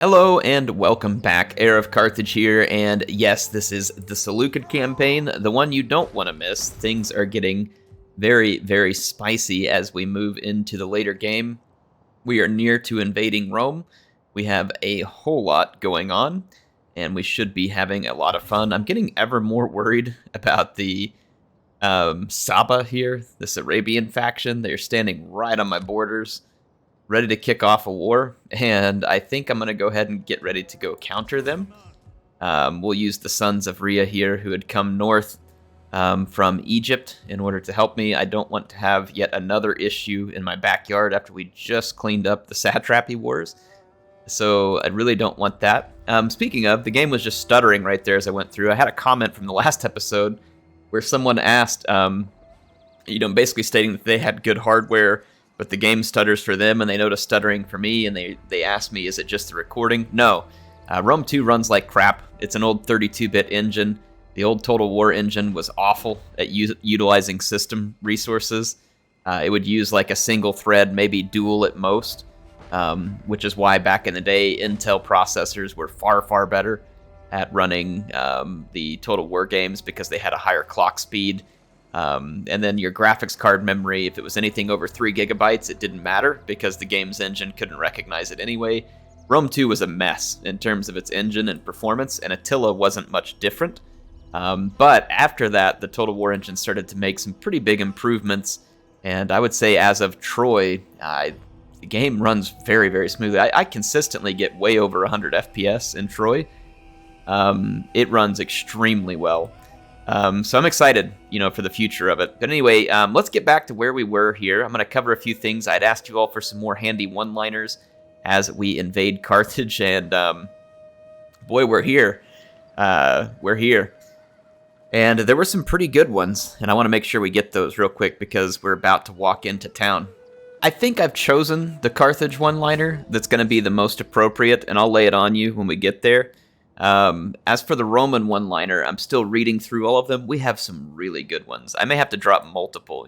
Hello and welcome back. HeirofCarthage here, and yes, this is the Seleucid campaign, the one you don't want to miss. Things are getting very, very spicy as we move into the later game. We are near to invading Rome. We have a whole lot going on, and we should be having a lot of fun. I'm getting ever more worried about the Saba here, this Arabian faction. They're standing right on my borders, ready to kick off a war, and I think I'm going to go ahead and get ready to go counter them. We'll use the sons of Rhea here, who had come north from Egypt in order to help me. I don't want to have yet another issue in my backyard after we just cleaned up the satrapy wars, so I really don't want that. Speaking of, the game was just stuttering right there as I went through. I had a comment from the last episode where someone asked, basically stating that they had good hardware, but the game stutters for them, and they notice stuttering for me, and they asked me, is it just the recording? No. Rome 2 runs like crap. It's an old 32-bit engine. The old Total War engine was awful at utilizing system resources. It would use like a single thread, maybe dual at most, which is why back in the day, Intel processors were far, far better at running the Total War games because they had a higher clock speed. And then your graphics card memory, if it was anything over 3 gigabytes, it didn't matter because the game's engine couldn't recognize it anyway. Rome 2 was a mess in terms of its engine and performance, and Attila wasn't much different. But after that, the Total War engine started to make some pretty big improvements, and I would say as of Troy, the game runs very, very smoothly. I consistently get way over 100 FPS in Troy. It runs extremely well. So I'm excited, for the future of it. But anyway, let's get back to where we were here. I'm going to cover a few things. I'd asked you all for some more handy one-liners as we invade Carthage, and boy, we're here. We're here. And there were some pretty good ones, and I want to make sure we get those real quick because we're about to walk into town. I think I've chosen the Carthage one-liner that's going to be the most appropriate, and I'll lay it on you when we get there. As for the Roman one-liner, I'm still reading through all of them. We have some really good ones. I may have to drop multiple,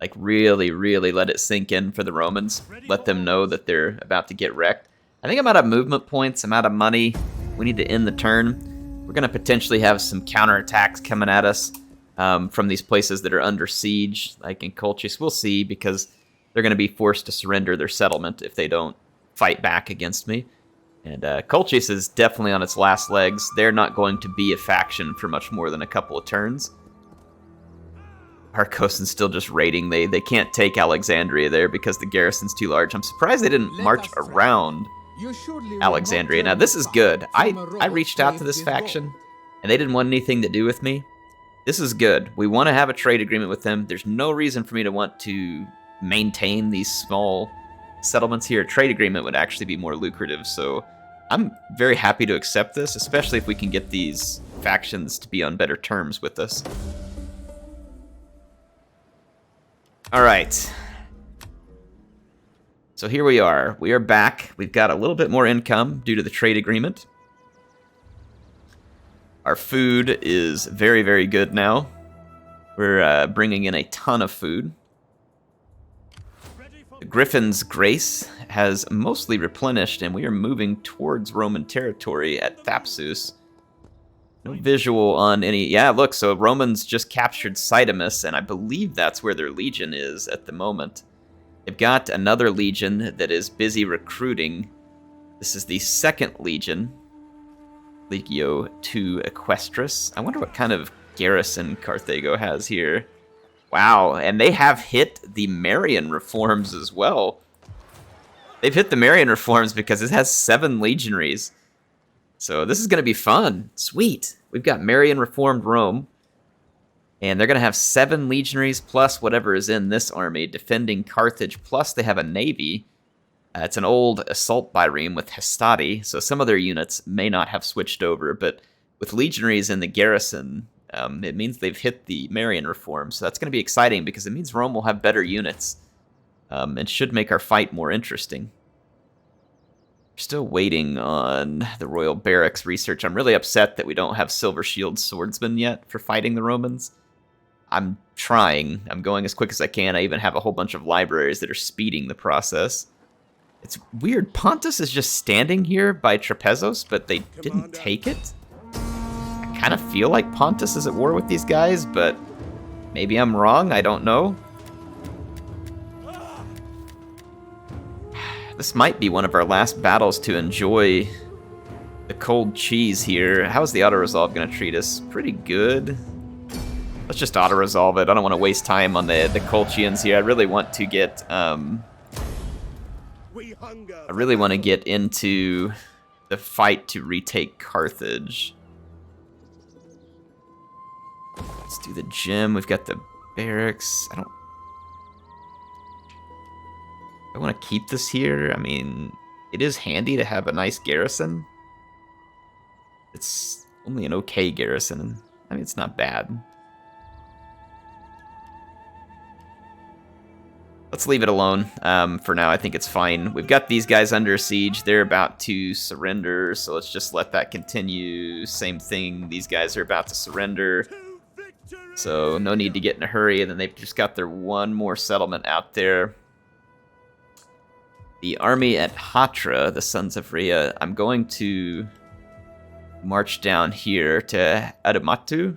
like really, really let it sink in for the Romans. Let them know that they're about to get wrecked. I think I'm out of movement points. I'm out of money. We need to end the turn. We're going to potentially have some counterattacks coming at us from these places that are under siege, like in Colchis. We'll see, because they're going to be forced to surrender their settlement if they don't fight back against me. And Colchis is definitely on its last legs. They're not going to be a faction for much more than a couple of turns. Arcosan's still just raiding. They can't take Alexandria there because the garrison's too large. I'm surprised they didn't march around Alexandria. Now, this is good. I reached out to this faction, and they didn't want anything to do with me. This is good. We want to have a trade agreement with them. There's no reason for me to want to maintain these small settlements here. A trade agreement would actually be more lucrative, so I'm very happy to accept this, especially if we can get these factions to be on better terms with us. Alright. So here we are. We are back. We've got a little bit more income due to the trade agreement. Our food is very, very good now. We're bringing in a ton of food. The Griffin's Grace has mostly replenished, and we are moving towards Roman territory at Thapsus. No visual on any... Yeah, look, so Romans just captured Cydamus, and I believe that's where their legion is at the moment. They've got another legion that is busy recruiting. This is the second legion, Legio II Equestris. I wonder what kind of garrison Carthago has here. Wow, and they have hit the Marian reforms as well. They've hit the Marian reforms because it has 7 legionaries. So this is going to be fun. Sweet. We've got Marian reformed Rome. And they're going to have 7 legionaries plus whatever is in this army defending Carthage. Plus they have a navy. It's an old assault bireme with Hastati. So some of their units may not have switched over. But with legionaries in the garrison... it means they've hit the Marian reform, so that's going to be exciting because it means Rome will have better units and should make our fight more interesting. We're still waiting on the Royal Barracks research. I'm really upset that we don't have Silver Shield Swordsmen yet for fighting the Romans. I'm trying. I'm going as quick as I can. I even have a whole bunch of libraries that are speeding the process. It's weird. Pontus is just standing here by Trapezos, but they didn't take it. I kind of feel like Pontus is at war with these guys, but maybe I'm wrong. I don't know. This might be one of our last battles to enjoy the cold cheese here. How is the auto-resolve going to treat us? Pretty good. Let's just auto-resolve it. I don't want to waste time on the Colchians here. I really want to get into the fight to retake Carthage. Let's do the gym. We've got the barracks. I want to keep this here. I mean, it is handy to have a nice garrison. It's only an okay garrison. I mean, it's not bad. Let's leave it alone for now. I think it's fine. We've got these guys under siege. They're about to surrender, so let's just let that continue. Same thing. These guys are about to surrender, so no need to get in a hurry. And then they've just got their one more settlement out there. The army at Hatra, the Sons of Rhea, I'm going to march down here to Adamatu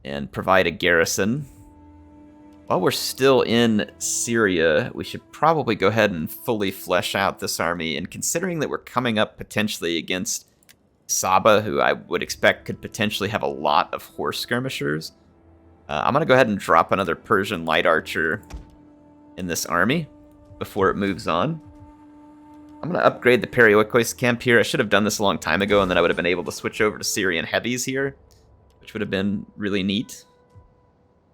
and provide a garrison. While we're still in Syria, we should probably go ahead and fully flesh out this army. And considering that we're coming up potentially against Saba, who I would expect could potentially have a lot of horse skirmishers, I'm going to go ahead and drop another Persian light archer in this army before it moves on. I'm going to upgrade the Perioikos camp here. I should have done this a long time ago, and then I would have been able to switch over to Syrian heavies here, which would have been really neat.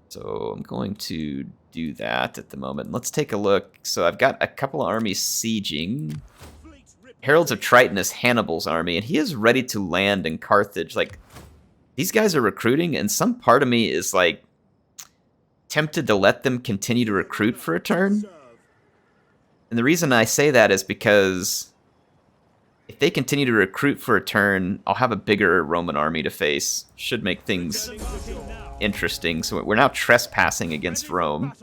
So I'm going to do that at the moment. Let's take a look. So I've got a couple of armies sieging. Heralds of Triton is Hannibal's army, and he is ready to land in Carthage. Like, these guys are recruiting, and some part of me is, like, tempted to let them continue to recruit for a turn. And the reason I say that is because if they continue to recruit for a turn, I'll have a bigger Roman army to face. Should make things interesting. So we're now trespassing against Rome.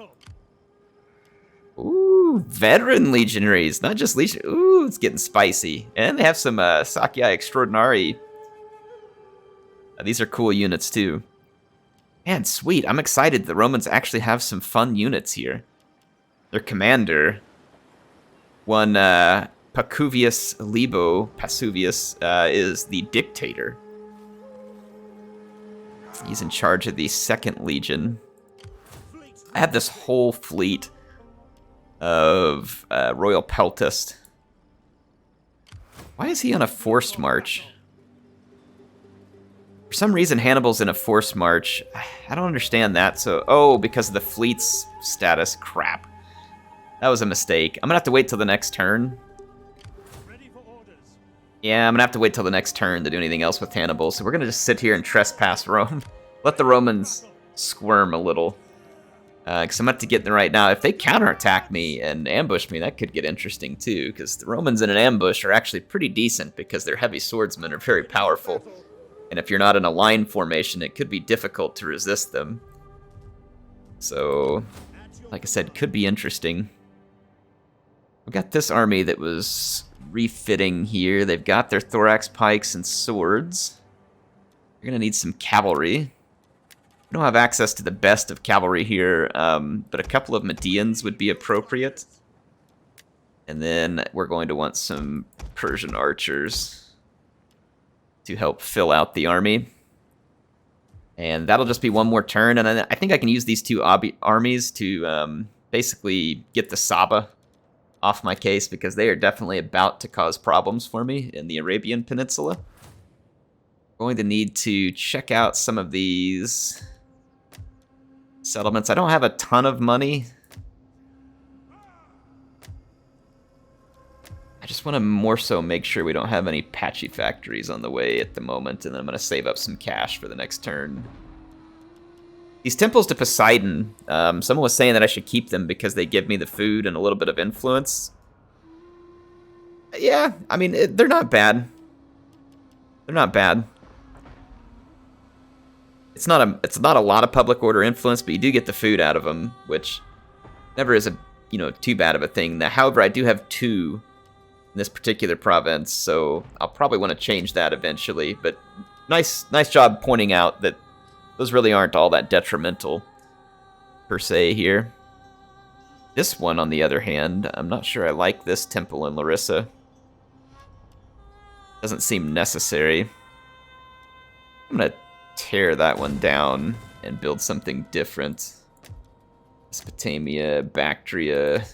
Ooh, veteran legionaries, not just legion. Ooh, it's getting spicy. And they have some Sakyai Extraordinari. These are cool units too. Man, sweet. I'm excited. The Romans actually have some fun units here. Their commander, one Pacuvius Libo Pasuvius, is the dictator. He's in charge of the 2nd Legion. I have this whole fleet of Royal Peltast. Why is he on a forced march? For some reason, Hannibal's in a forced march. I don't understand that. So, oh, because of the fleet's status. Crap. That was a mistake. I'm going to have to wait till the next turn. Yeah, I'm going to have to wait till the next turn to do anything else with Hannibal. So we're going to just sit here and trespass Rome. Let the Romans squirm a little. Because I'm going to have to get them right now. If they counterattack me and ambush me, that could get interesting too. Because the Romans in an ambush are actually pretty decent because their heavy swordsmen are very powerful. And if you're not in a line formation, it could be difficult to resist them. So, like I said, could be interesting. We've got this army that was refitting here. They've got their thorax pikes and swords. You're going to need some cavalry. We don't have access to the best of cavalry here, but a couple of Medians would be appropriate. And then we're going to want some Persian archers to help fill out the army. And that'll just be one more turn. And then I think I can use these two armies to basically get the Saba off my case, because they are definitely about to cause problems for me in the Arabian Peninsula. Going to need to check out some of these settlements. I don't have a ton of money. I just want to more so make sure we don't have any patchy factories on the way at the moment, and then I'm going to save up some cash for the next turn. These temples to Poseidon, someone was saying that I should keep them because they give me the food and a little bit of influence. Yeah, I mean, they're not bad. They're not bad. It's not a lot of public order influence, but you do get the food out of them, which never is a too bad of a thing. However, I do have 2 in this particular province, so I'll probably want to change that eventually. But nice job pointing out that those really aren't all that detrimental, per se, here. This one, on the other hand, I'm not sure I like this temple in Larissa. Doesn't seem necessary. I'm going to tear that one down and build something different. Mesopotamia, Bactria.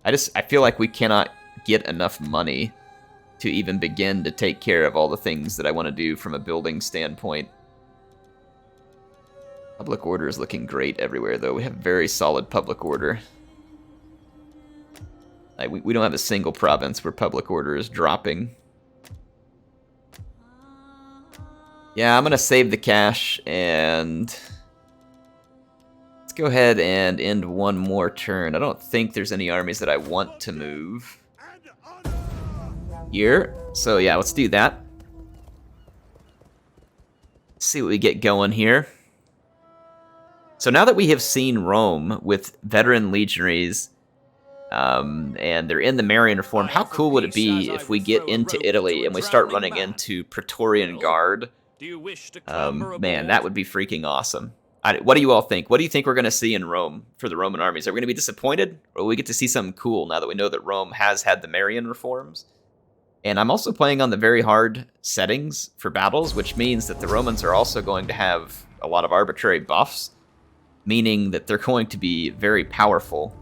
I feel like we cannot get enough money to even begin to take care of all the things that I want to do from a building standpoint. Public order is looking great everywhere, though. We have very solid public order. We don't have a single province where public order is dropping. Yeah, I'm going to save the cash, and let's go ahead and end one more turn. I don't think there's any armies that I want to move here. So yeah, let's do that. Let's see what we get going here. So now that we have seen Rome with veteran legionaries, and they're in the Marian reform, how cool would it be if we get into Italy and we start running into Praetorian Guard? Man, that would be freaking awesome. What do you all think? What do you think we're going to see in Rome for the Roman armies? Are we going to be disappointed? Or will we get to see something cool now that we know that Rome has had the Marian reforms? And I'm also playing on the very hard settings for battles, which means that the Romans are also going to have a lot of arbitrary buffs, meaning that they're going to be very powerful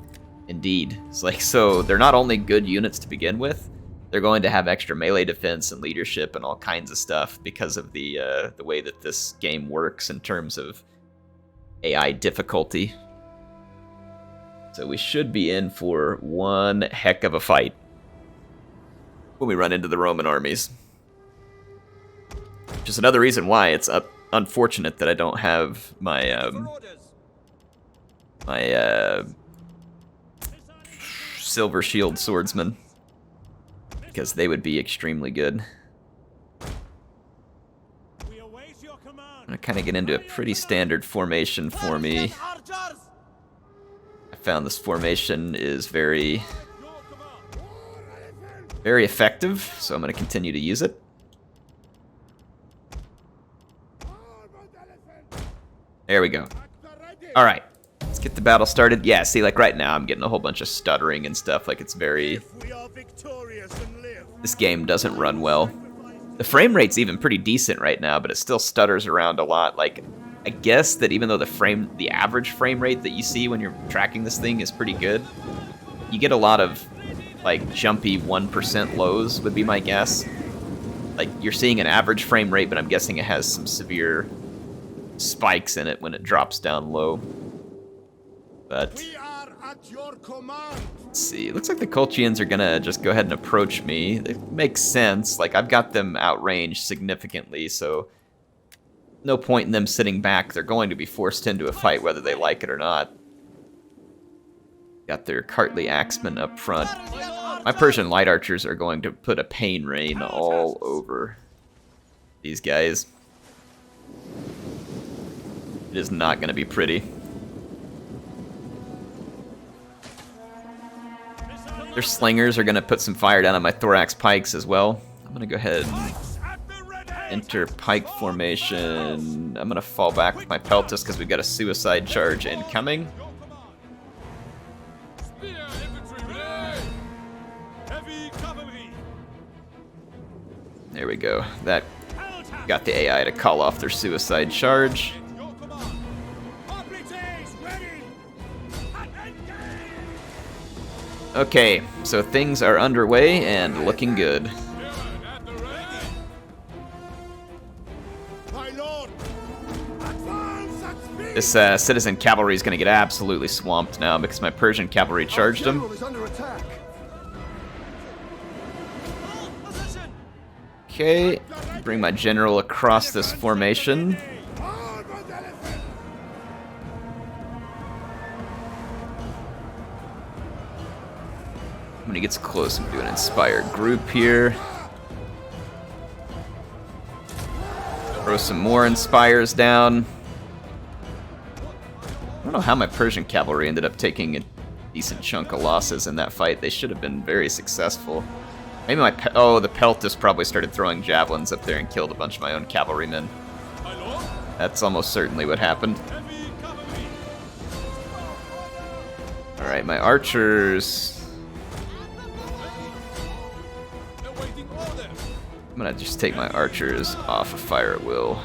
indeed. So they're not only good units to begin with, they're going to have extra melee defense and leadership and all kinds of stuff because of the way that this game works in terms of AI difficulty. So we should be in for one heck of a fight when we run into the Roman armies. Which is another reason why it's unfortunate that I don't have my Silver Shield Swordsman, because they would be extremely good. I'm going to kind of get into a pretty standard formation for me. I found this formation is very effective, so I'm going to continue to use it. There we go. All right, let's get the battle started. Yeah, see, like right now I'm getting a whole bunch of stuttering and stuff. Like, it's very... This game doesn't run well. The frame rate's even pretty decent right now, but it still stutters around a lot. Like, I guess that even though the average frame rate that you see when you're tracking this thing is pretty good, you get a lot of, like, jumpy 1% lows would be my guess. Like, you're seeing an average frame rate, but I'm guessing it has some severe spikes in it when it drops down low. But let's see. It looks like the Colchians are gonna just go ahead and approach me. It makes sense. Like, I've got them outranged significantly, so no point in them sitting back. They're going to be forced into a fight whether they like it or not. Got their Cartly Axemen up front. My Persian light archers are going to put a pain rain all over these guys. It is not going to be pretty. Their slingers are going to put some fire down on my thorax pikes as well. I'm going to go ahead and enter pike formation. I'm going to fall back with my peltas because we've got a suicide charge incoming. There we go. That got the AI to call off their suicide charge. Okay, so things are underway and looking good. This citizen cavalry is going to get absolutely swamped now because my Persian cavalry charged them. Okay, bring my general across this formation. When he gets close, I'm doing an inspired group here. Throw some more inspires down. I don't know how my Persian cavalry ended up taking decent chunk of losses in that fight. They should have been very successful. Maybe my the Peltas probably started throwing javelins up there and killed a bunch of my own cavalrymen. That's almost certainly what happened. Alright, my archers. I'm gonna just take my archers off of fire at will.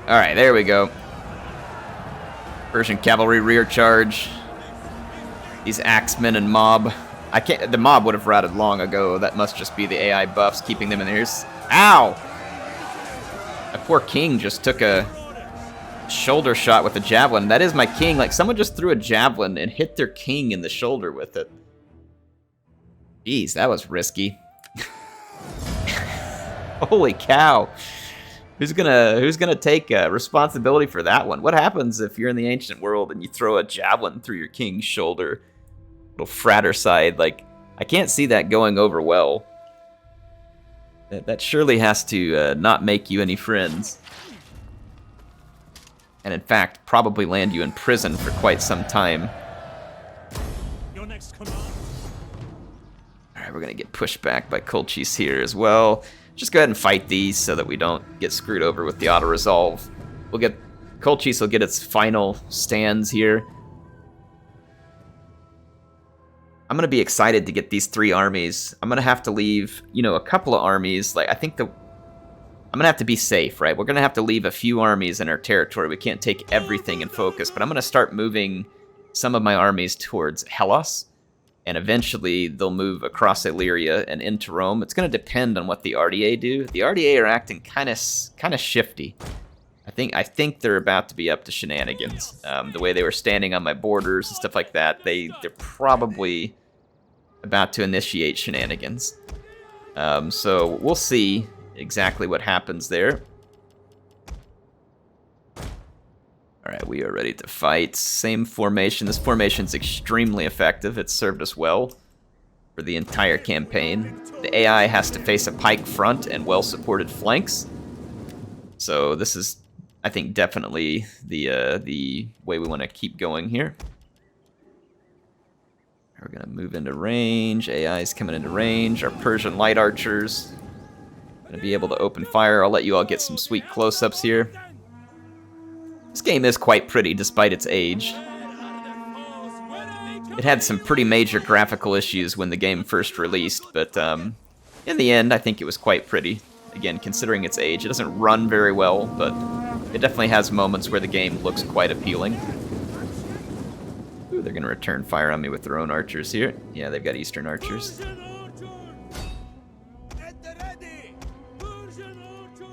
Alright, there we go. Persian cavalry rear charge. These axemen and mob. The mob would have routed long ago. That must just be the AI buffs keeping them in theirs. Ow! That poor king just took a shoulder shot with a javelin. That is my king. Like, someone just threw a javelin and hit their king in the shoulder with it. Jeez, that was risky. Holy cow. Who's gonna take responsibility for that one? What happens if you're in the ancient world and you throw a javelin through your king's shoulder? Little fratricide, like, I can't see that going over well. That surely has to not make you any friends. And in fact, probably land you in prison for quite some time. Your next command. Alright, we're gonna get pushed back by Colchis here as well. Just go ahead and fight these so that we don't get screwed over with the auto-resolve. Colchis will get its final stands here. I'm gonna be excited to get these 3 armies. I'm gonna have to leave, a couple of armies. Like, I'm gonna have to be safe, right? We're gonna have to leave a few armies in our territory. We can't take everything in focus, but I'm gonna start moving some of my armies towards Hellas, and eventually they'll move across Illyria and into Rome. It's gonna depend on what the RDA do. The RDA are acting kind of shifty. I think they're about to be up to shenanigans. The way they were standing on my borders and stuff like that, they're probably about to initiate shenanigans. So we'll see exactly what happens there. Alright, we are ready to fight. Same formation. This formation's extremely effective. It's served us well for the entire campaign. The AI has to face a pike front and well-supported flanks. So this is, I think, definitely the way we want to keep going here. We're going to move into range. AI's coming into range. Our Persian light archers going to be able to open fire. I'll let you all get some sweet close-ups here. This game is quite pretty, despite its age. It had some pretty major graphical issues when the game first released, but in the end, I think it was quite pretty. Again, considering its age, it doesn't run very well, but it definitely has moments where the game looks quite appealing. Ooh, they're going to return fire on me with their own archers here. Yeah, they've got Eastern archers.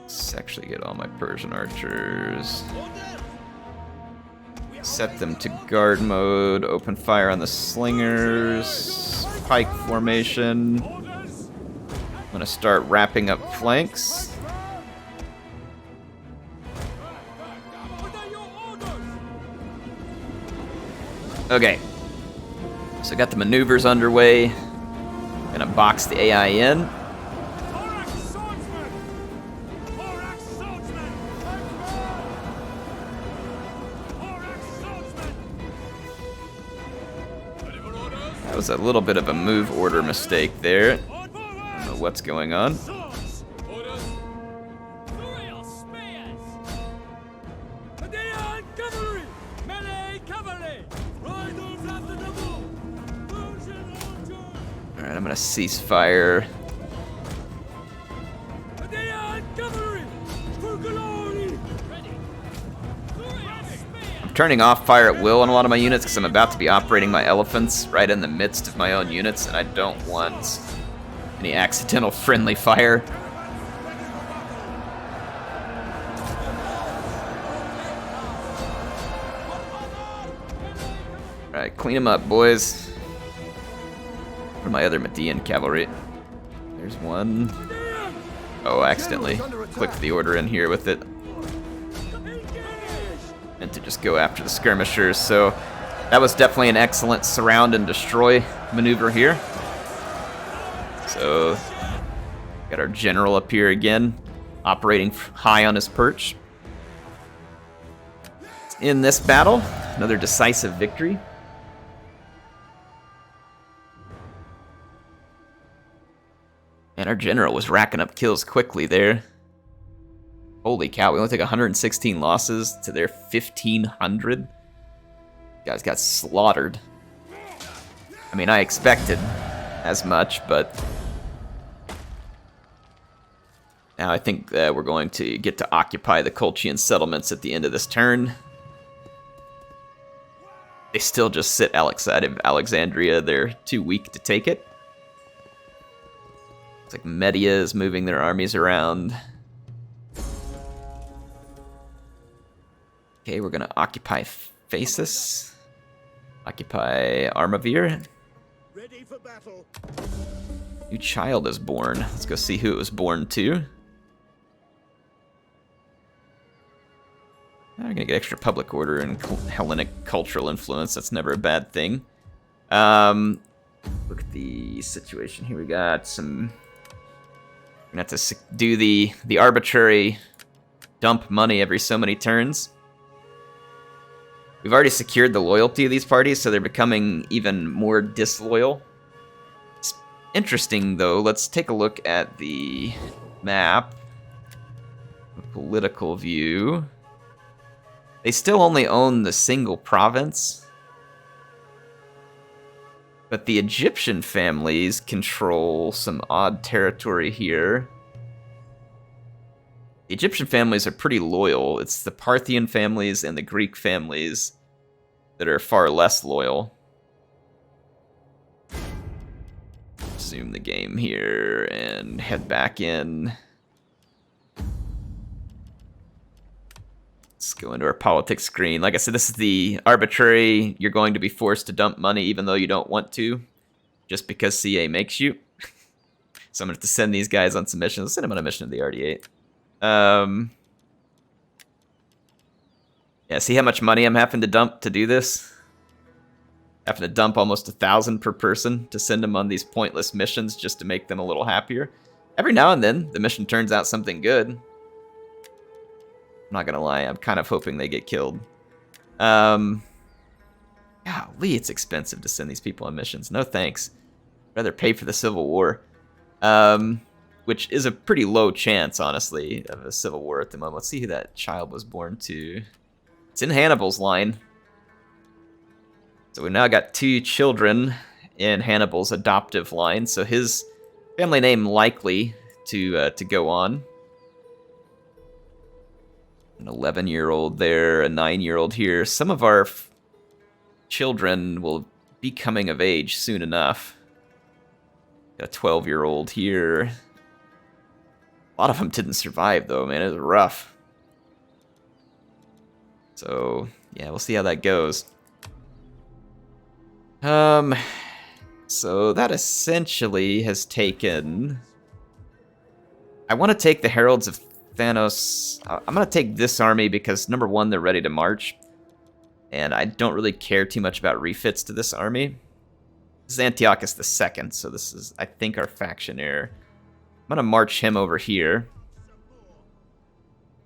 Let's actually get all my Persian archers. Set them to guard mode, open fire on the slingers, pike formation. I'm gonna start wrapping up flanks. Okay, so got the maneuvers underway. Gonna box the AI in. That was a little bit of a move order mistake there. I don't know what's going on. Alright, I'm gonna cease fire. Turning off fire at will on a lot of my units because I'm about to be operating my elephants right in the midst of my own units, and I don't want any accidental friendly fire. Alright, clean them up, boys. Where are my other Median cavalry? There's one. Oh, I accidentally clicked the order in here with it. And to just go after the skirmishers, so that was definitely an excellent surround and destroy maneuver here. So Got our general up here again, operating high on his perch. In this battle, another decisive victory. And our general was racking up kills quickly there. Holy cow, we only took 116 losses to their 1,500. Guys got slaughtered. I mean, I expected as much, but now I think that we're going to get to occupy the Colchian settlements at the end of this turn. They still just sit outside of Alexandria. They're too weak to take it. It's like Media is moving their armies around. Okay, we're going to occupy Phasis. Occupy Armavir. Ready for battle. New child is born. Let's go see who it was born to. I'm going to get extra public order and Hellenic cultural influence. That's never a bad thing. Look at the situation here. We got some... We're going to have to do the arbitrary dump money every so many turns. We've already secured the loyalty of these parties, so they're becoming even more disloyal. It's interesting, though. Let's take a look at the map. The political view. They still only own the single province. But the Egyptian families control some odd territory here. The Egyptian families are pretty loyal. It's the Parthian families and the Greek families that are far less loyal. Zoom the game here and head back in. Let's go into our politics screen. Like I said, this is the arbitrary, you're going to be forced to dump money even though you don't want to, just because CA makes you. So I'm going to have to send these guys on some missions. Let's send them on a mission to the RD8. Yeah, see how much money I'm having to dump to do this? Having to dump almost 1,000 per person to send them on these pointless missions just to make them a little happier. Every now and then, the mission turns out something good. I'm not gonna lie, I'm kind of hoping they get killed. Golly, it's expensive to send these people on missions. No thanks. I'd rather pay for the Civil War. Which is a pretty low chance, honestly, of a civil war at the moment. Let's see who that child was born to. It's in Hannibal's line. So we've now got 2 children in Hannibal's adoptive line. So his family name likely to go on. An 11-year-old there, a 9-year-old here. Some of our children will be coming of age soon enough. Got a 12-year-old here. A lot of them didn't survive, though, man. It was rough. So, yeah, we'll see how that goes. So that essentially has taken... I want to take the Heralds of Thanos. I'm going to take this army because, number one, they're ready to march. And I don't really care too much about refits to this army. This is Antiochus II, so this is, I think, our faction heir. I'm going to march him over here.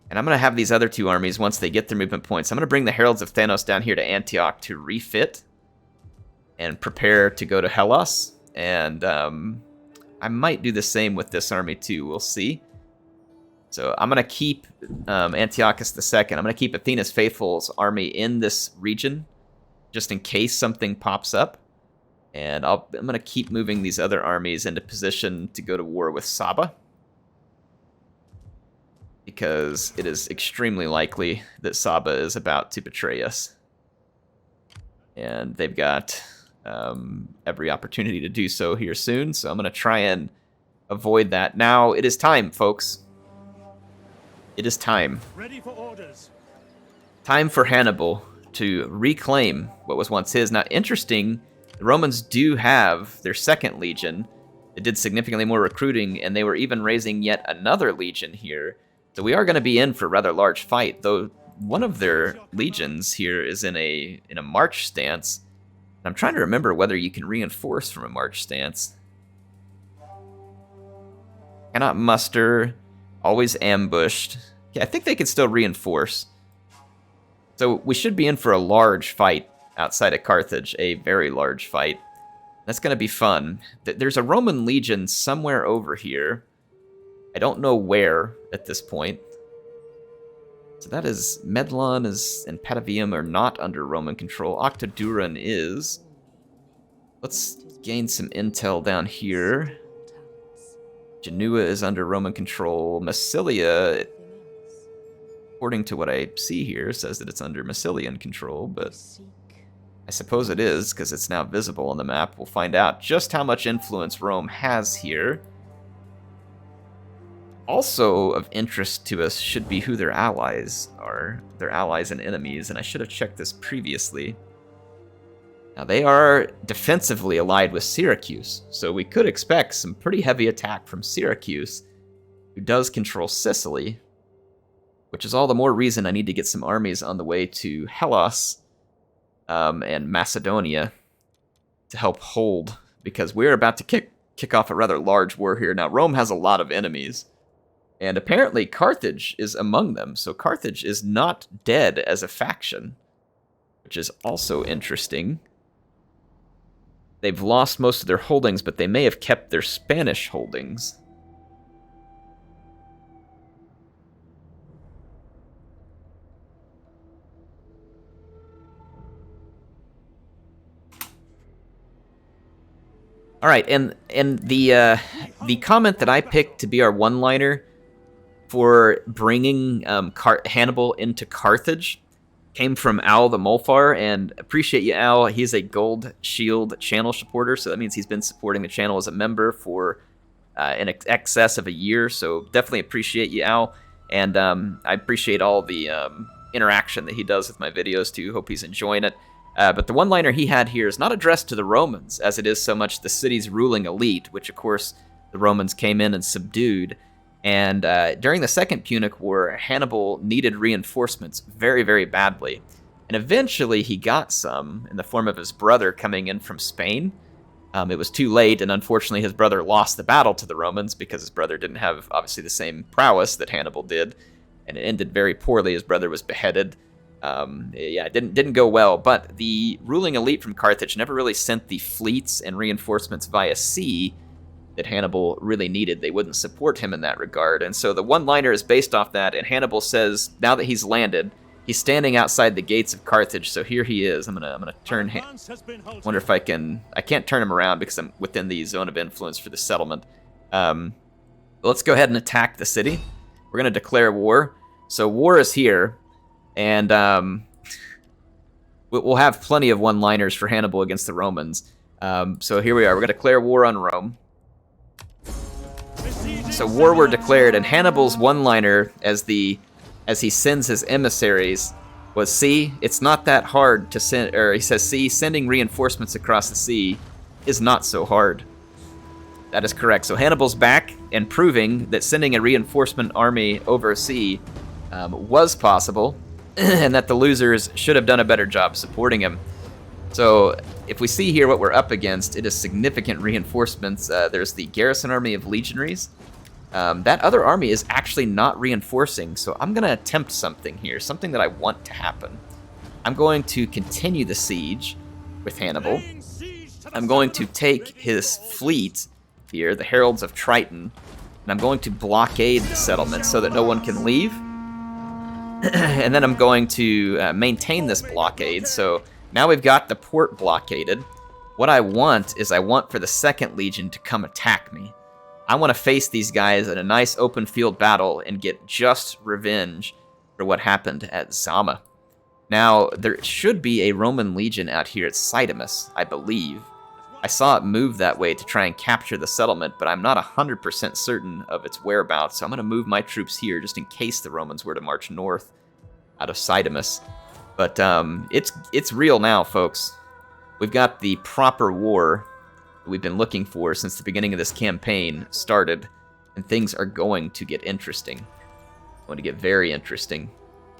And I'm going to have these other 2 armies, once they get their movement points, I'm going to bring the Heralds of Thanos down here to Antioch to refit. And prepare to go to Hellas. And I might do the same with this army too, we'll see. So I'm going to keep Antiochus II. I'm going to keep Athena's Faithful's army in this region, just in case something pops up. And I'm going to keep moving these other armies into position to go to war with Saba. Because it is extremely likely that Saba is about to betray us. And they've got every opportunity to do so here soon. So I'm going to try and avoid that. Now it is time, folks. It is time. Ready for orders. Time for Hannibal to reclaim what was once his. Now, interesting, the Romans do have their 2nd legion. It did significantly more recruiting, and they were even raising yet another legion here. So we are going to be in for a rather large fight, though one of their legions here is in a march stance. I'm trying to remember whether you can reinforce from a march stance. Cannot muster. Always ambushed. Yeah, I think they can still reinforce. So we should be in for a large fight outside of Carthage. A very large fight. That's going to be fun. There's a Roman legion somewhere over here. I don't know where at this point. So that is... Medlon and Patavium are not under Roman control. Octoduran is. Let's gain some intel down here. Genua is under Roman control. Massilia, according to what I see here, says that it's under Massilian control, but I suppose it is, because it's now visible on the map. We'll find out just how much influence Rome has here. Also of interest to us should be who their allies are. Their allies and enemies, and I should have checked this previously. Now, they are defensively allied with Syracuse, so we could expect some pretty heavy attack from Syracuse, who does control Sicily, which is all the more reason I need to get some armies on the way to Hellas and Macedonia to help hold, because we're about to kick off a rather large war here. Now, Rome has a lot of enemies, and apparently Carthage is among them, so Carthage is not dead as a faction, which is also interesting. They've lost most of their holdings, but they may have kept their Spanish holdings. All right, and the comment that I picked to be our one-liner for bringing Hannibal into Carthage came from Al the Molfar, and appreciate you, Al. He's a Gold Shield channel supporter, so that means he's been supporting the channel as a member for in excess of a year, so definitely appreciate you, Al. And I appreciate all the interaction that he does with my videos, too. Hope he's enjoying it. But the one-liner he had here is not addressed to the Romans, as it is so much the city's ruling elite, which, of course, the Romans came in and subdued. And during the Second Punic War, Hannibal needed reinforcements very, very badly. And eventually he got some in the form of his brother coming in from Spain. It was too late, and unfortunately his brother lost the battle to the Romans because his brother didn't have, obviously, the same prowess that Hannibal did. And it ended very poorly. His brother was beheaded. Yeah, it didn't go well. But the ruling elite from Carthage never really sent the fleets and reinforcements via sea that Hannibal really needed. They wouldn't support him in that regard. And so the one-liner is based off that, and Hannibal says, now that he's landed, he's standing outside the gates of Carthage, so here he is. I'm gonna turn him. Wonder if I can't turn him around because I'm within the zone of influence for the settlement. Let's go ahead and attack the city. We're gonna declare war. So war is here, and we'll have plenty of one-liners for Hannibal against the Romans. So here we are. We're gonna declare war on Rome. So war were declared, and Hannibal's one-liner as he sends his emissaries was, see, it's not that hard to send, or he says, see, sending reinforcements across the sea is not so hard. That is correct. So Hannibal's back and proving that sending a reinforcement army over sea was possible, and that the losers should have done a better job supporting him. So if we see here what we're up against, it is significant reinforcements. There's the garrison army of legionaries. That other army is actually not reinforcing, so I'm going to attempt something here, something that I want to happen. I'm going to continue the siege with Hannibal. I'm going to take his fleet here, the Heralds of Triton, and I'm going to blockade the settlement so that no one can leave. And then I'm going to maintain this blockade, so now we've got the port blockaded. What I want is for the 2nd Legion to come attack me. I want to face these guys in a nice open field battle and get just revenge for what happened at Zama. Now, there should be a Roman legion out here at Cydamus, I believe. I saw it move that way to try and capture the settlement, but I'm not 100% certain of its whereabouts, so I'm going to move my troops here just in case the Romans were to march north out of Cydamus. But it's real now, folks. We've got the proper war we've been looking for since the beginning of this campaign started, and things are going to get interesting. Going to get very interesting.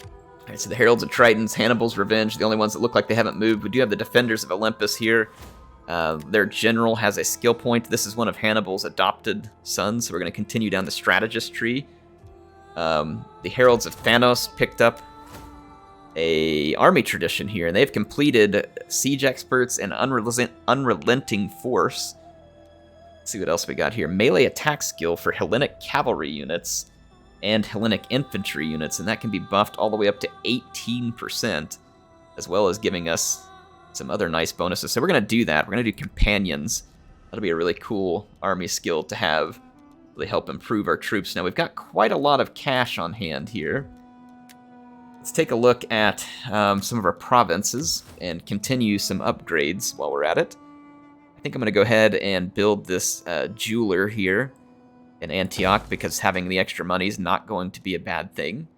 All right, so the Heralds of Tritons, Hannibal's Revenge, the only ones that look like they haven't moved. We do have the Defenders of Olympus here. Their general has a skill point. This is one of Hannibal's adopted sons, so we're going to continue down the strategist tree. The Heralds of Thanos picked up a army tradition here, and they've completed Siege Experts and Unrelenting Force. Let's see what else we got here. Melee attack skill for Hellenic cavalry units and Hellenic infantry units, and that can be buffed all the way up to 18%, as well as giving us some other nice bonuses. So we're going to do that. We're going to do Companions. That'll be a really cool army skill to have. Really help improve our troops. Now, we've got quite a lot of cash on hand here. Let's take a look at some of our provinces and continue some upgrades while we're at it. I think I'm going to go ahead and build this jeweler here in Antioch, because having the extra money is not going to be a bad thing.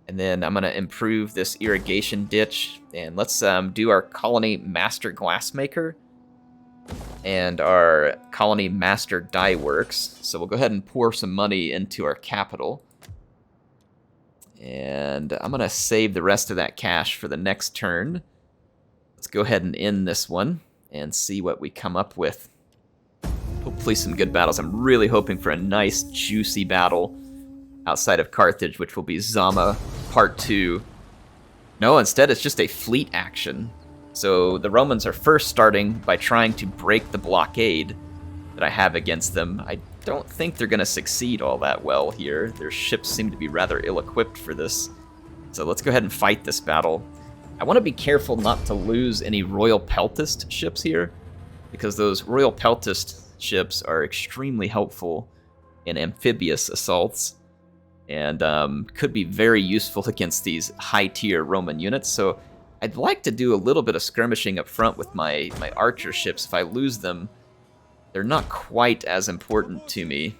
And then I'm going to improve this irrigation ditch. And let's do our colony master glassmaker and our colony master dye works. So we'll go ahead and pour some money into our capital. And I'm going to save the rest of that cash for the next turn. Let's go ahead and end this one and see what we come up with. Hopefully some good battles. I'm really hoping for a nice, juicy battle outside of Carthage, which will be Zama Part 2. No, instead it's just a fleet action. So the Romans are first starting by trying to break the blockade that I have against them. I don't think they're going to succeed all that well here. Their ships seem to be rather ill-equipped for this. So let's go ahead and fight this battle. I want to be careful not to lose any Royal Peltist ships here, because those Royal Peltist ships are extremely helpful in amphibious assaults and could be very useful against these high-tier Roman units. So I'd like to do a little bit of skirmishing up front with my archer ships. If I lose them, they're not quite as important to me.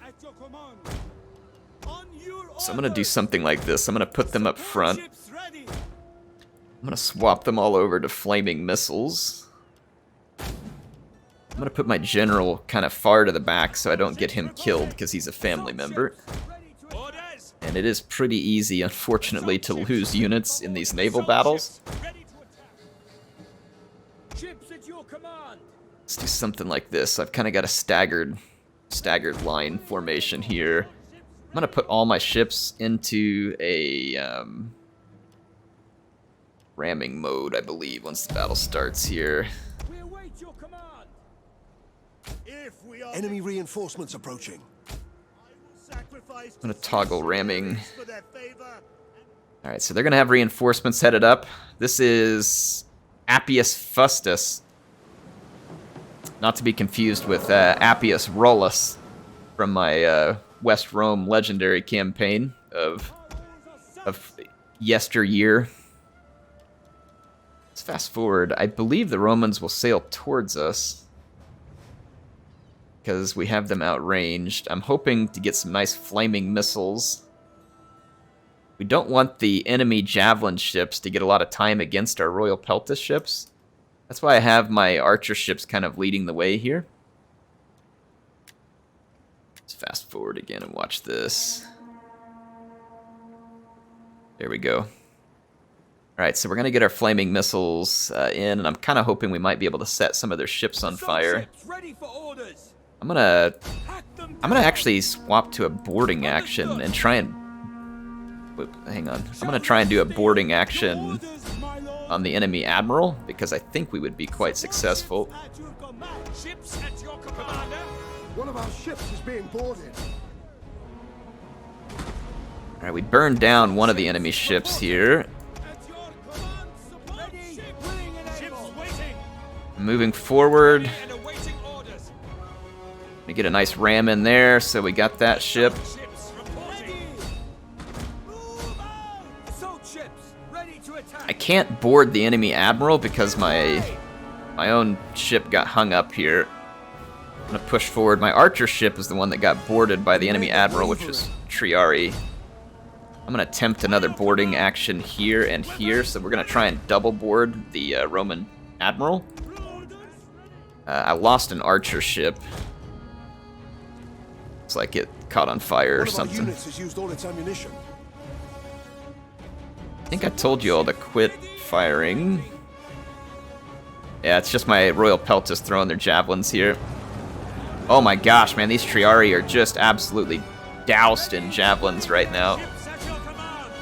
So I'm going to do something like this. I'm going to put them up front. I'm going to swap them all over to flaming missiles. I'm going to put my general kind of far to the back so I don't get him killed, because he's a family member. And it is pretty easy, unfortunately, to lose units in these naval battles. Let's do something like this. I've kind of got a staggered line formation here. I'm going to put all my ships into a ramming mode, I believe, once the battle starts here. Enemy reinforcements approaching. I'm going to toggle ramming. Alright, so they're going to have reinforcements headed up. This is Appius Fustus. Not to be confused with Appius Rollus from my West Rome legendary campaign of yesteryear. Let's fast forward. I believe the Romans will sail towards us because we have them outranged. I'm hoping to get some nice flaming missiles. We don't want the enemy javelin ships to get a lot of time against our Royal Peltist ships. That's why I have my archer ships kind of leading the way here. Let's fast forward again and watch this. There we go. Alright, so we're going to get our flaming missiles in, and I'm kind of hoping we might be able to set some of their ships on fire. I'm gonna actually swap to a boarding action and try and... hang on. I'm going to try and do a boarding action on the enemy admiral, because I think we would be quite successful. One of our ships is being boarded. Alright, we burned down one of the enemy ships here. Moving forward. We get a nice ram in there, so we got that ship. I can't board the enemy admiral because my own ship got hung up here. I'm going to push forward. My archer ship is the one that got boarded by the enemy admiral, which was Triari. I'm going to attempt another boarding action here and here, so we're going to try and double board the Roman admiral. I lost an archer ship. Looks like it caught on fire or something. I think I told you all to quit firing. Yeah, it's just my Royal Peltas throwing their javelins here. Oh my gosh, man, these Triarii are just absolutely doused in javelins right now. Ships at your command.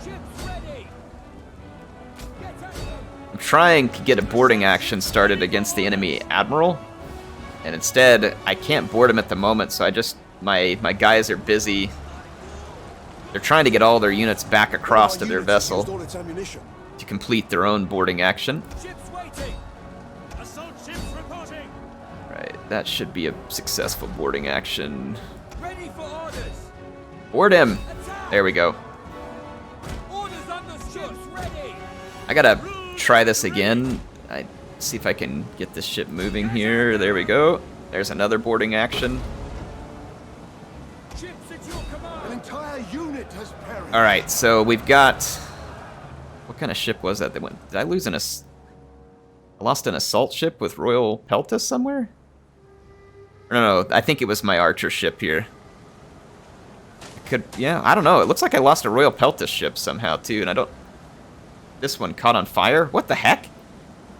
Ships ready. I'm trying to get a boarding action started against the enemy admiral, and instead I can't board him at the moment, so my guys are busy. They're trying to get all their units back across to their vessel All its ammunition. to complete their own boarding action. Ships waiting. Assault ships reporting. Right, that should be a successful boarding action. Ready for orders. Board him! Attack. There we go. Orders understood. Ships ready. I gotta try this again. See if I can get this ship moving here. There we go. There's another boarding action. Ships at your An command. entire unit has perished. Alright, so we've got... What kind of ship was that went? Did I lose I lost an assault ship with Royal Peltas somewhere? No, I think it was my archer ship here. Yeah, I don't know. It looks like I lost a Royal Peltas ship somehow too, and I don't... This one caught on fire? What the heck?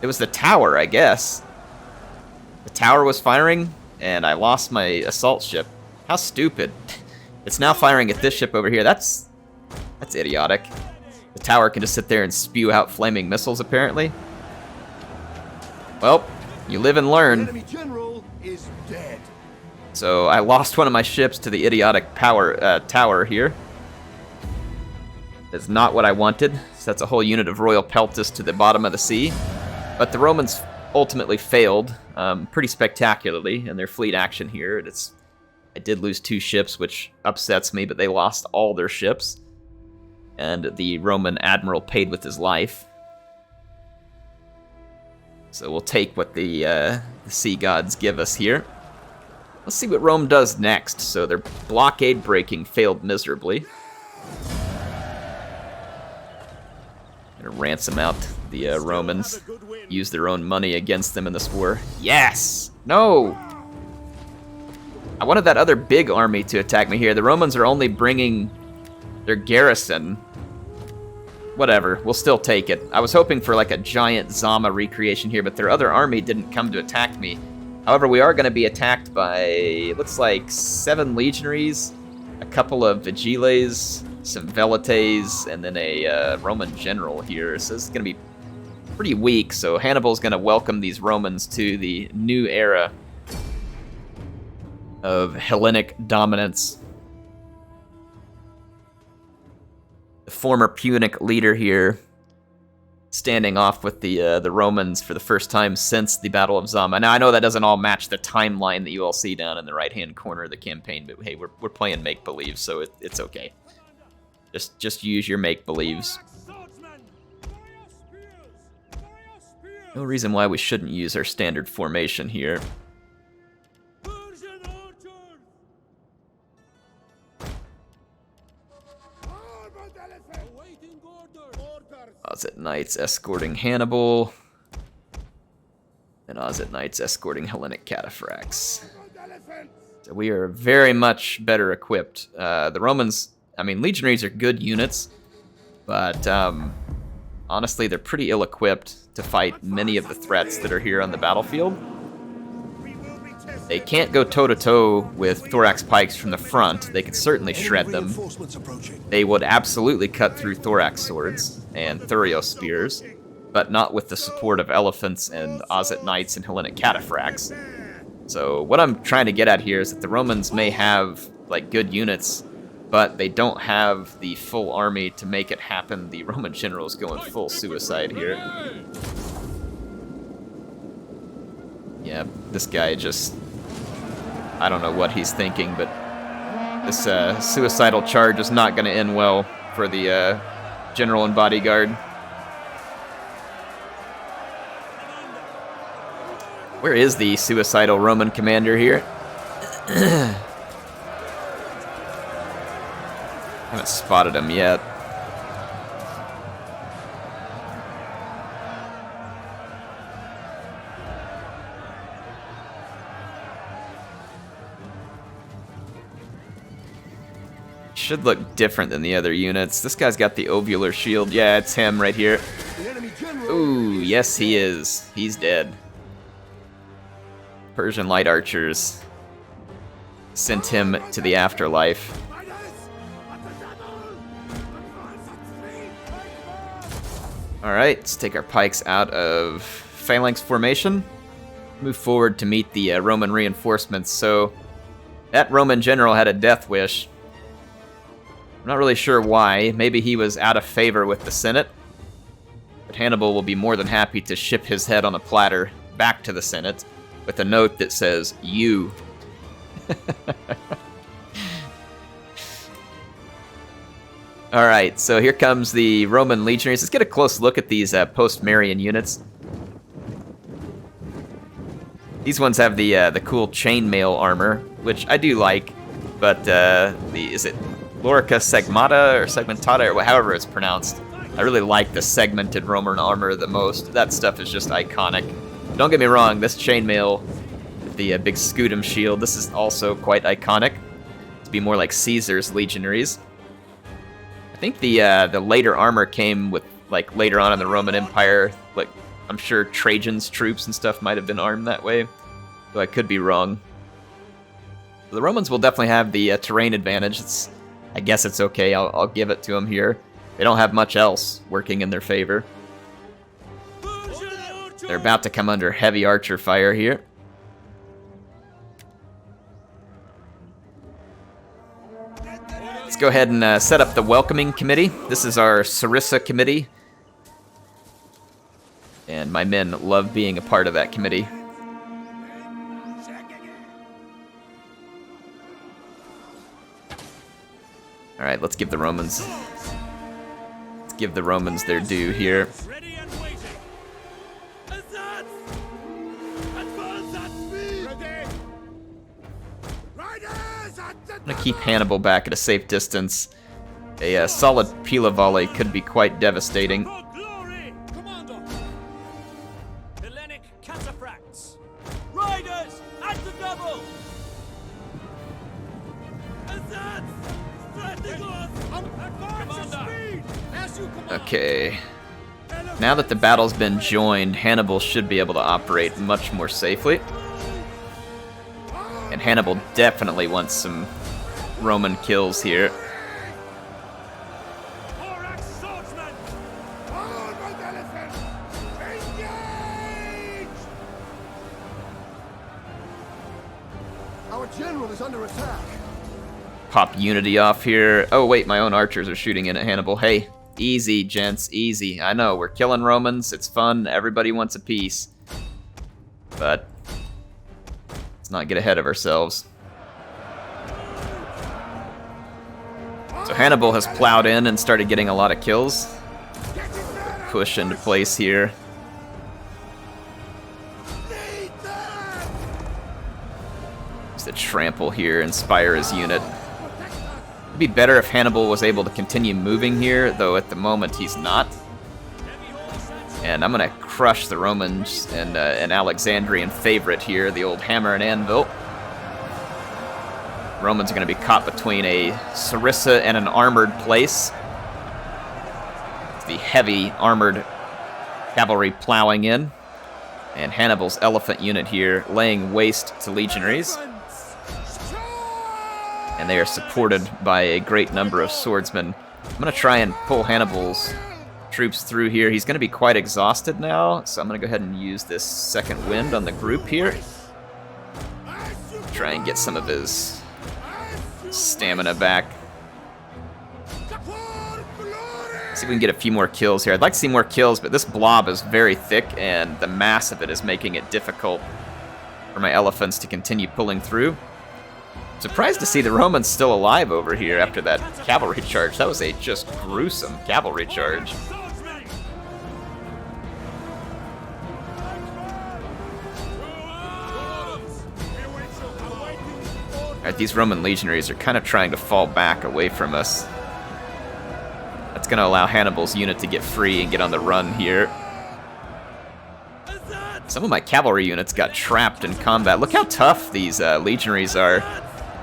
It was the tower, I guess. The tower was firing, and I lost my assault ship. How stupid. It's now firing at this ship over here. That's idiotic. The tower can just sit there and spew out flaming missiles, apparently. Well, you live and The learn. enemy general is dead. So I lost one of my ships to the idiotic tower here. That's not what I wanted. So that's a whole unit of Royal Peltas to the bottom of the sea. But the Romans ultimately failed pretty spectacularly in their fleet action here. I did lose 2 ships, which upsets me, but they lost all their ships. And the Roman admiral paid with his life. So we'll take what the sea gods give us here. Let's see what Rome does next. So their blockade breaking failed miserably. Gonna ransom out the Romans. Use their own money against them in this war. Yes! No! I wanted that other big army to attack me here. The Romans are only bringing their garrison. Whatever, we'll still take it. I was hoping for like a giant Zama recreation here, but their other army didn't come to attack me. However, we are going to be attacked by, it looks like 7 legionaries, a couple of vigiles, some velites, and then a Roman general here. So this is going to be pretty weak, so Hannibal's going to welcome these Romans to the new era of Hellenic dominance. The former Punic leader here standing off with the Romans for the first time since the Battle of Zama. Now, I know that doesn't all match the timeline that you all see down in the right-hand corner of the campaign, but hey, we're playing make-believe, so it's okay. Just use your make-believes. Swordsmen. Fire spears. Fire spears. No reason why we shouldn't use our standard formation here. Persian archers. Awaiting orders. Ozet Knights escorting Hannibal. And Ozet Knights escorting Hellenic Cataphracts. So we are very much better equipped. The Romans, I mean, Legionaries are good units, but honestly, they're pretty ill-equipped to fight many of the threats that are here on the battlefield. They can't go toe-to-toe with Thorax Pikes from the front. They could certainly shred them. Reinforcements approaching. They would absolutely cut through Thorax swords and Thurio spears, but not with the support of elephants and Ozet Knights and Hellenic Cataphracts. So what I'm trying to get at here is that the Romans may have like good units, but they don't have the full army to make it happen. The Roman general's going full suicide here. Yeah, this guy just... I don't know what he's thinking, but this suicidal charge is not going to end well for the general and bodyguard. Where is the suicidal Roman commander here? Haven't spotted him yet. Should look different than the other units. This guy's got the ovular shield. Yeah, it's him right here. The enemy general Ooh, is yes he is. He's dead. Persian light archers sent him to the afterlife. Riders, at the double! Advance at speed! Alright, let's take our pikes out of phalanx formation. Move forward to meet the Roman reinforcements. So, that Roman general had a death wish. I'm not really sure why. Maybe he was out of favor with the Senate. But Hannibal will be more than happy to ship his head on a platter back to the Senate with a note that says, "You." Alright, so here comes the Roman legionaries. Let's get a close look at these post-Marian units. These ones have the cool chainmail armor, which I do like, but is it Lorica segmata or segmentata or however it's pronounced? I really like the segmented Roman armor the most. That stuff is just iconic. Don't get me wrong, this chainmail, the big scutum shield, this is also quite iconic. To be more like Caesar's legionaries. I think the later armor came with, like, later on in the Roman Empire, like, I'm sure Trajan's troops and stuff might have been armed that way, though I could be wrong. The Romans will definitely have the terrain advantage. I guess it's okay, I'll give it to them here. They don't have much else working in their favor. They're about to come under heavy archer fire here. Let's go ahead and set up the welcoming committee. This is our Sarissa committee. And my men love being a part of that committee. Alright, let's give the Romans their due here. Ready and waiting. Advance! Advance at speed! Ready! Riders at the I'm gonna keep Hannibal back at a safe distance. A solid Pila volley could be quite devastating. For glory! Commander! Hellenic cataphracts! Riders at the double! Advance! Strategos! Advance at speed! As you command! Okay. Now that the battle's been joined, Hannibal should be able to operate much more safely. And Hannibal definitely wants some Roman kills here. Barracks swordsmen! Forward, my elephant! Engage! Our general is under attack. Pop unity off here. Oh wait, my own archers are shooting in at Hannibal. Hey, easy, gents, easy. I know, we're killing Romans, it's fun, everybody wants a piece. But let's not get ahead of ourselves. So Hannibal has plowed in and started getting a lot of kills. Push into place here. Use the trample here, inspire his unit. It'd be better if Hannibal was able to continue moving here, though at the moment he's not. And I'm gonna crush the Romans and an Alexandrian favorite here, the old hammer and anvil. Romans are gonna be caught between a Sarissa and an armored place. The heavy armored cavalry plowing in, and Hannibal's elephant unit here laying waste to legionaries. And they are supported by a great number of swordsmen. I'm going to try and pull Hannibal's troops through here. He's going to be quite exhausted now, so I'm going to go ahead and use this second wind on the group here. Try and get some of his stamina back. See if we can get a few more kills here. I'd like to see more kills, but this blob is very thick, and the mass of it is making it difficult for my elephants to continue pulling through. Surprised to see the Romans still alive over here after that cavalry charge. That was a just gruesome cavalry charge. Alright, these Roman legionaries are kind of trying to fall back away from us. That's going to allow Hannibal's unit to get free and get on the run here. Some of my cavalry units got trapped in combat. Look how tough these legionaries are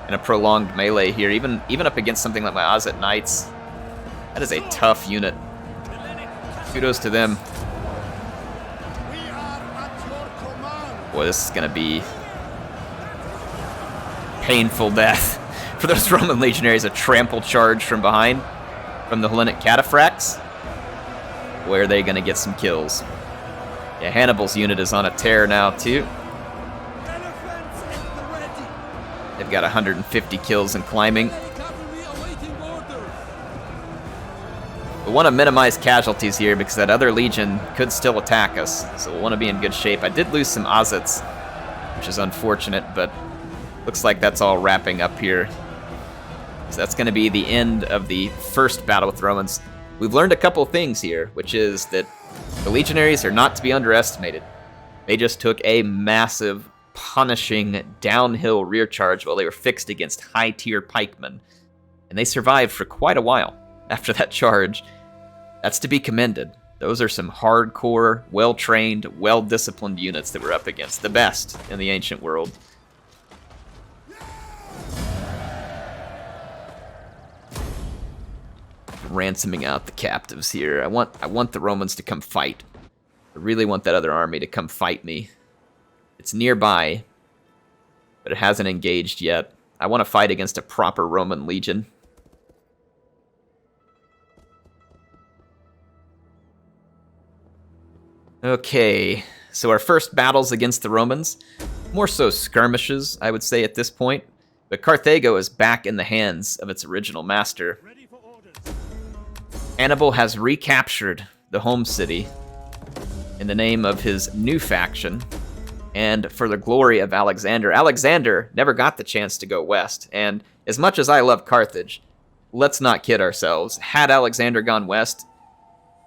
in a prolonged melee here, even up against something like my Ozet Knights. That is a tough unit. Kudos to them. Boy, this is going to be painful death for those Roman legionaries. A trample charge from behind from the Hellenic cataphracts. Where are they going to get some kills? Yeah, Hannibal's unit is on a tear now, too. They've got 150 kills and climbing. We want to minimize casualties here because that other legion could still attack us, so we'll want to be in good shape. I did lose some Ossets, which is unfortunate, but looks like that's all wrapping up here. So that's going to be the end of the first battle with Romans. We've learned a couple things here, which is that the legionaries are not to be underestimated. They just took a massive, punishing downhill rear charge while they were fixed against high-tier pikemen, and they survived for quite a while after that charge. That's to be commended. Those are some hardcore, well-trained, well-disciplined units that we're up against. The best in the ancient world. Ransoming out the captives here. I want the Romans to come fight. I really want that other army to come fight me. It's nearby, but it hasn't engaged yet. I want to fight against a proper Roman legion. Okay, so our first battles against the Romans, more so skirmishes, I would say at this point, but Carthago is back in the hands of its original master. Hannibal has recaptured the home city in the name of his new faction, and for the glory of Alexander. Alexander never got the chance to go west, and as much as I love Carthage, let's not kid ourselves. Had Alexander gone west,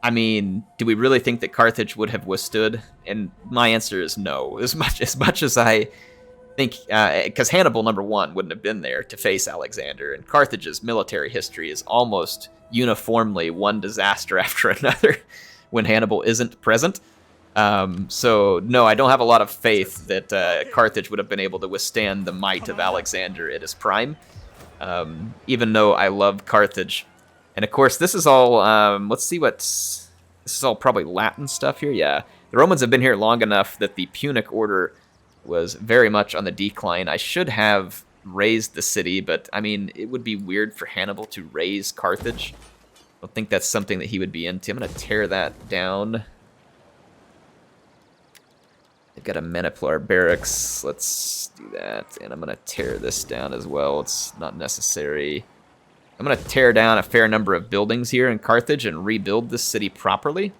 I mean, do we really think that Carthage would have withstood? And my answer is no. As much as I think, because Hannibal, number one, wouldn't have been there to face Alexander, and Carthage's military history is almost uniformly one disaster after another when Hannibal isn't present. So, no, I don't have a lot of faith that Carthage would have been able to withstand the might of Alexander at his prime, even though I love Carthage. And, of course, this is all, let's see this is all probably Latin stuff here. Yeah, the Romans have been here long enough that the Punic Order was very much on the decline. I should have raised the city, but, I mean, it would be weird for Hannibal to raise Carthage. I don't think that's something that he would be into. I'm going to tear that down. They've got a Menaplar barracks. Let's do that. And I'm going to tear this down as well. It's not necessary. I'm going to tear down a fair number of buildings here in Carthage and rebuild this city properly.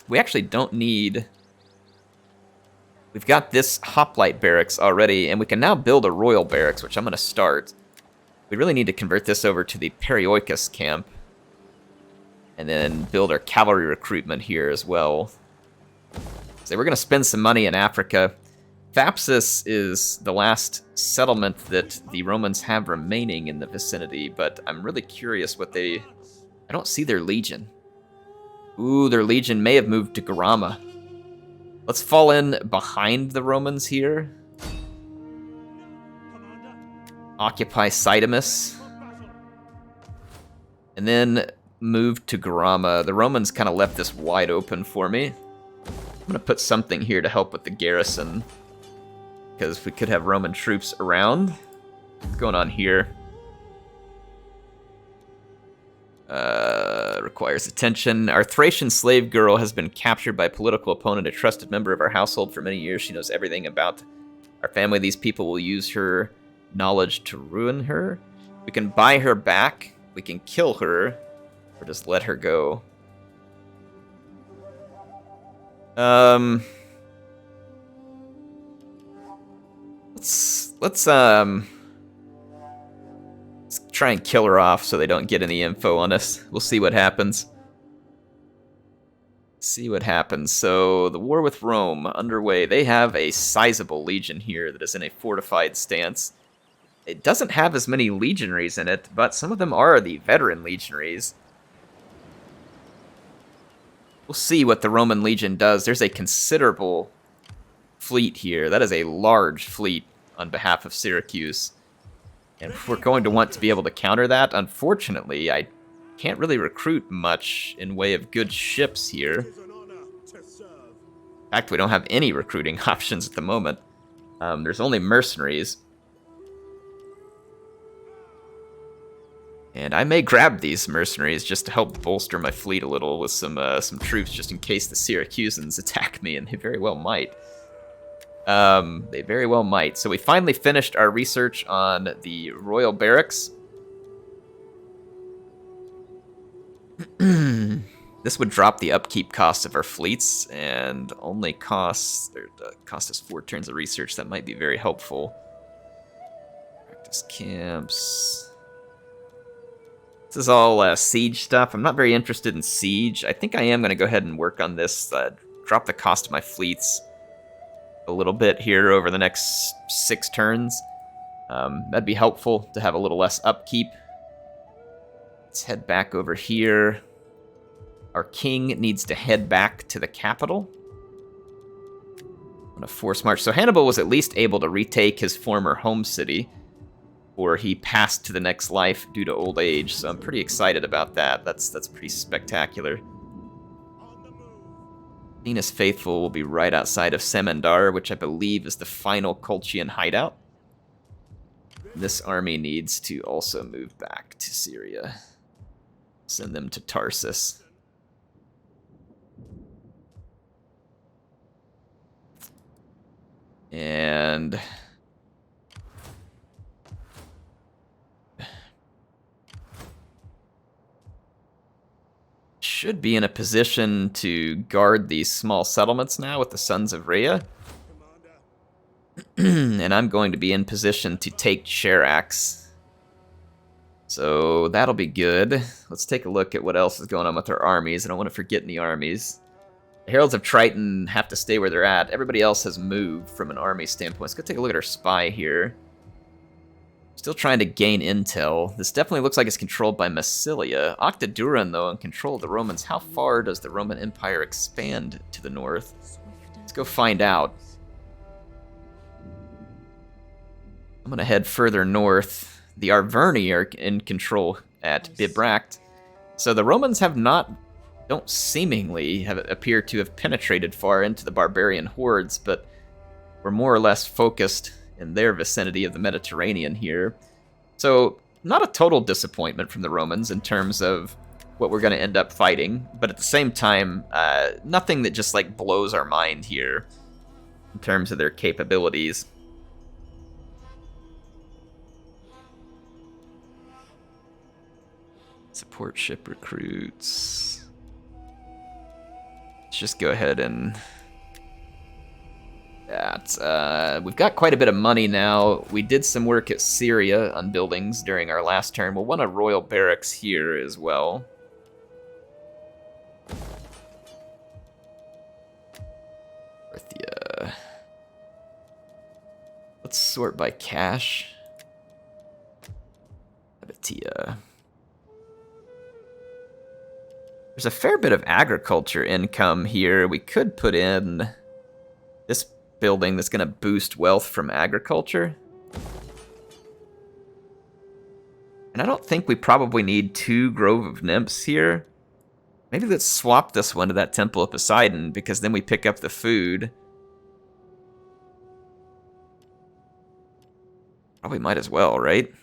We actually don't need... We've got this hoplite barracks already, and we can now build a royal barracks, which I'm going to start. We really need to convert this over to the Perioikos camp. And then build our cavalry recruitment here as well. So we're going to spend some money in Africa. Thapsus is the last settlement that the Romans have remaining in the vicinity, but I'm really curious what they... I don't see their legion. Ooh, their legion may have moved to Garama. Let's fall in behind the Romans here. Occupy Cydamus. And then move to Garama. The Romans kind of left this wide open for me. I'm going to put something here to help with the garrison, because we could have Roman troops around. What's going on here? Requires attention. Our Thracian slave girl has been captured by a political opponent, a trusted member of our household for many years. She knows everything about our family. These people will use her knowledge to ruin her. We can buy her back. We can kill her, or just let her go. Let's try and kill her off so they don't get any info on us. We'll see what happens. So the war with Rome underway. They have a sizable legion here that is in a fortified stance. It doesn't have as many legionaries in it, but some of them are the veteran legionaries. We'll see what the Roman legion does. There's a considerable fleet here. That is a large fleet on behalf of Syracuse. And we're going to want to be able to counter that. Unfortunately, I can't really recruit much in way of good ships here. In fact, we don't have any recruiting options at the moment. There's only mercenaries. And I may grab these mercenaries just to help bolster my fleet a little with some troops, just in case the Syracusans attack me, and they very well might. They very well might. So we finally finished our research on the royal barracks. This would drop the upkeep cost of our fleets and only cost us 4 turns of research. That might be very helpful. Practice camps. This is all siege stuff. I'm not very interested in siege. I think I am going to go ahead and work on this. Drop the cost of my fleets a little bit here over the next 6 turns. That'd be helpful to have a little less upkeep. Let's head back over here. Our king needs to head back to the capital on a forced march. So Hannibal was at least able to retake his former home city, or he passed to the next life due to old age. So I'm pretty excited about that. That's pretty spectacular. Venus Faithful will be right outside of Semendar, which I believe is the final Colchian hideout. This army needs to also move back to Syria. Send them to Tarsus. And should be in a position to guard these small settlements now with the Sons of Rhea. And I'm going to be in position to take Charax. So that'll be good. Let's take a look at what else is going on with our armies. I don't want to forget any armies. The Heralds of Triton have to stay where they're at. Everybody else has moved from an army standpoint. Let's go take a look at our spy here. Still trying to gain intel. This definitely looks like it's controlled by Massilia. Octaduran, though, in control of the Romans. How far does the Roman Empire expand to the north? Let's go find out. I'm going to head further north. The Arverni are in control at Bibracte. So the Romans don't seemingly appear to have penetrated far into the barbarian hordes, but were more or less focused in their vicinity of the Mediterranean here. So not a total disappointment from the Romans in terms of what we're going to end up fighting, but at the same time, nothing that just like blows our mind here in terms of their capabilities. Support ship recruits. Let's just go ahead and we've got quite a bit of money now. We did some work at Syria on buildings during our last turn. We'll want a royal barracks here as well. Let's sort by cash. Abatia. There's a fair bit of agriculture income here. We could put in this building that's going to boost wealth from agriculture. And I don't think we probably need 2 Grove of Nymphs here. Maybe let's swap this one to that Temple of Poseidon, because then we pick up the food. Probably might as well, right?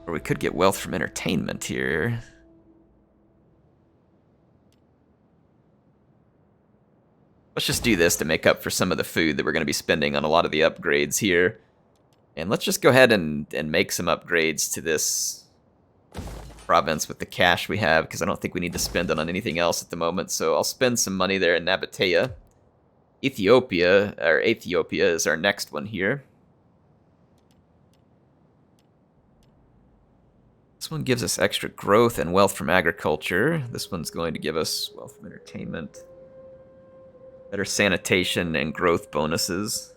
Or we could get wealth from entertainment here. Let's just do this to make up for some of the food that we're going to be spending on a lot of the upgrades here. And let's just go ahead and make some upgrades to this province with the cash we have, because I don't think we need to spend it on anything else at the moment. So I'll spend some money there in Nabatea. Ethiopia is our next one here. This one gives us extra growth and wealth from agriculture. This one's going to give us wealth from entertainment. Better sanitation and growth bonuses.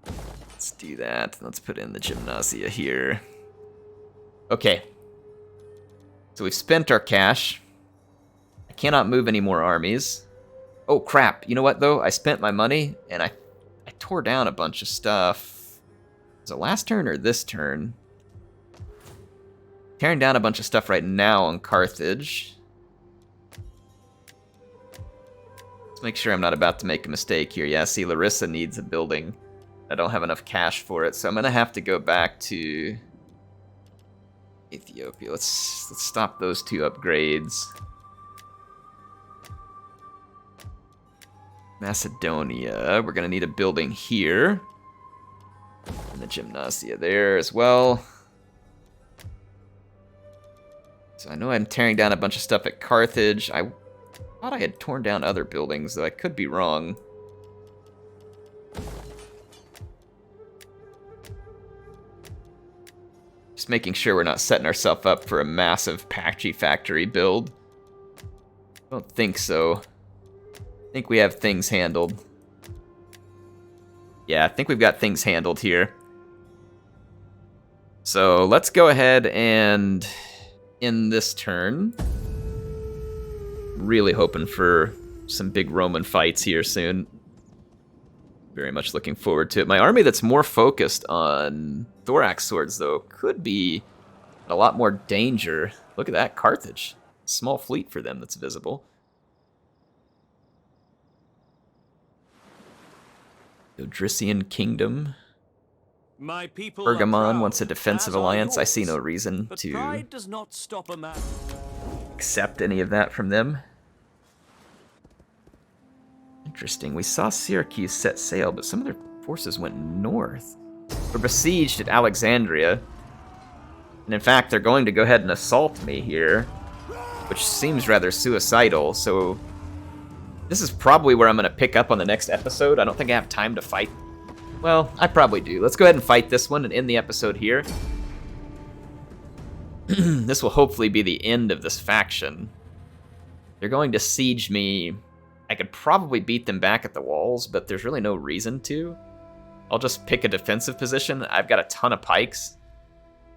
Let's do that. Let's put in the gymnasia here. Okay. So we've spent our cash. I cannot move any more armies. Oh, crap. You know what, though? I spent my money, and I tore down a bunch of stuff. Was it last turn or this turn? Tearing down a bunch of stuff right now on Carthage. Let's make sure I'm not about to make a mistake here. Yeah, see, Larissa needs a building. I don't have enough cash for it, so I'm gonna have to go back to Ethiopia. Let's stop those 2 upgrades. Macedonia, we're gonna need a building here. And the gymnasia there as well. So I know I'm tearing down a bunch of stuff at Carthage. I thought I had torn down other buildings, though I could be wrong. Just making sure we're not setting ourselves up for a massive patchy factory build. Don't think so. I think we have things handled. Yeah, I think we've got things handled here. So let's go ahead and end this turn. Really hoping for some big Roman fights here soon. Very much looking forward to it. My army that's more focused on thorax swords, though, could be a lot more danger. Look at that, Carthage. Small fleet for them that's visible. Odrysian Kingdom. My people Pergamon wants a defensive alliance. I see no reason to pride does not stop a man. accept any of that from them. Interesting. We saw Syracuse set sail, but some of their forces went north. We're besieged at Alexandria. And in fact, they're going to go ahead and assault me here, which seems rather suicidal. So this is probably where I'm going to pick up on the next episode. I don't think I have time to fight. Well, I probably do. Let's go ahead and fight this one and end the episode here. This will hopefully be the end of this faction. They're going to siege me. I could probably beat them back at the walls, but there's really no reason to. I'll just pick a defensive position. I've got a ton of pikes,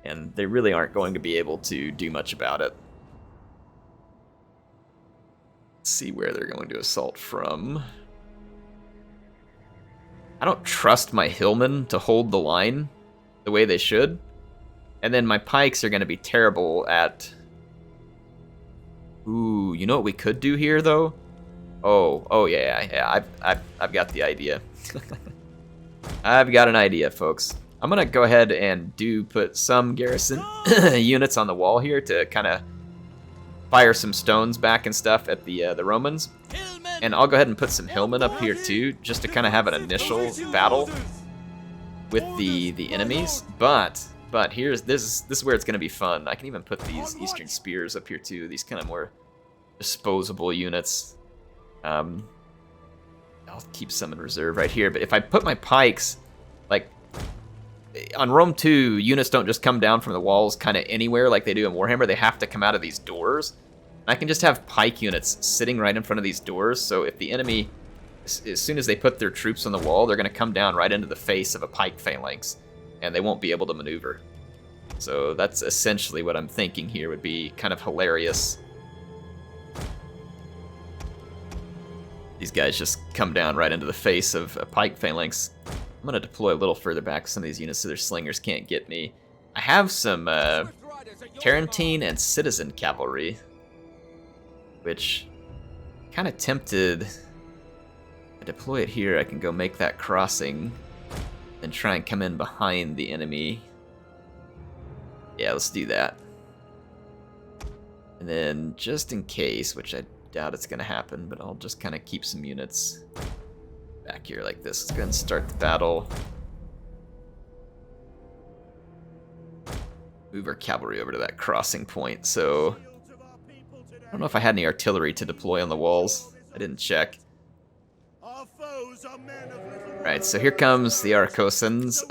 and they really aren't going to be able to do much about it. Let's see where they're going to assault from. I don't trust my hillmen to hold the line the way they should. And then my pikes are going to be terrible at... Ooh, you know what we could do here, though? Oh yeah, I've got the idea. I've got an idea, folks. I'm going to go ahead and put some garrison units on the wall here to kind of fire some stones back and stuff at the Romans. And I'll go ahead and put some hillmen up here too, just to kind of have an initial battle with the enemies. But this is where it's going to be fun. I can even put these Eastern Spears up here too, these kind of more disposable units. I'll keep some in reserve right here, but if I put my pikes, like, on Rome 2, units don't just come down from the walls kind of anywhere like they do in Warhammer. They have to come out of these doors. I can just have pike units sitting right in front of these doors, so if the enemy, as soon as they put their troops on the wall, they're going to come down right into the face of a pike phalanx, and they won't be able to maneuver. So that's essentially what I'm thinking here would be kind of hilarious. These guys just come down right into the face of a pike phalanx. I'm going to deploy a little further back some of these units so their slingers can't get me. I have some Tarantine and Citizen Cavalry, which kind of tempted. If I deploy it here, I can go make that crossing and try and come in behind the enemy. Yeah, let's do that. And then just in case, which I doubt it's going to happen, but I'll just kind of keep some units back here like this. Let's go ahead and start the battle. Move our cavalry over to that crossing point. So I don't know if I had any artillery to deploy on the walls. I didn't check. Right, so here comes the Arcosans.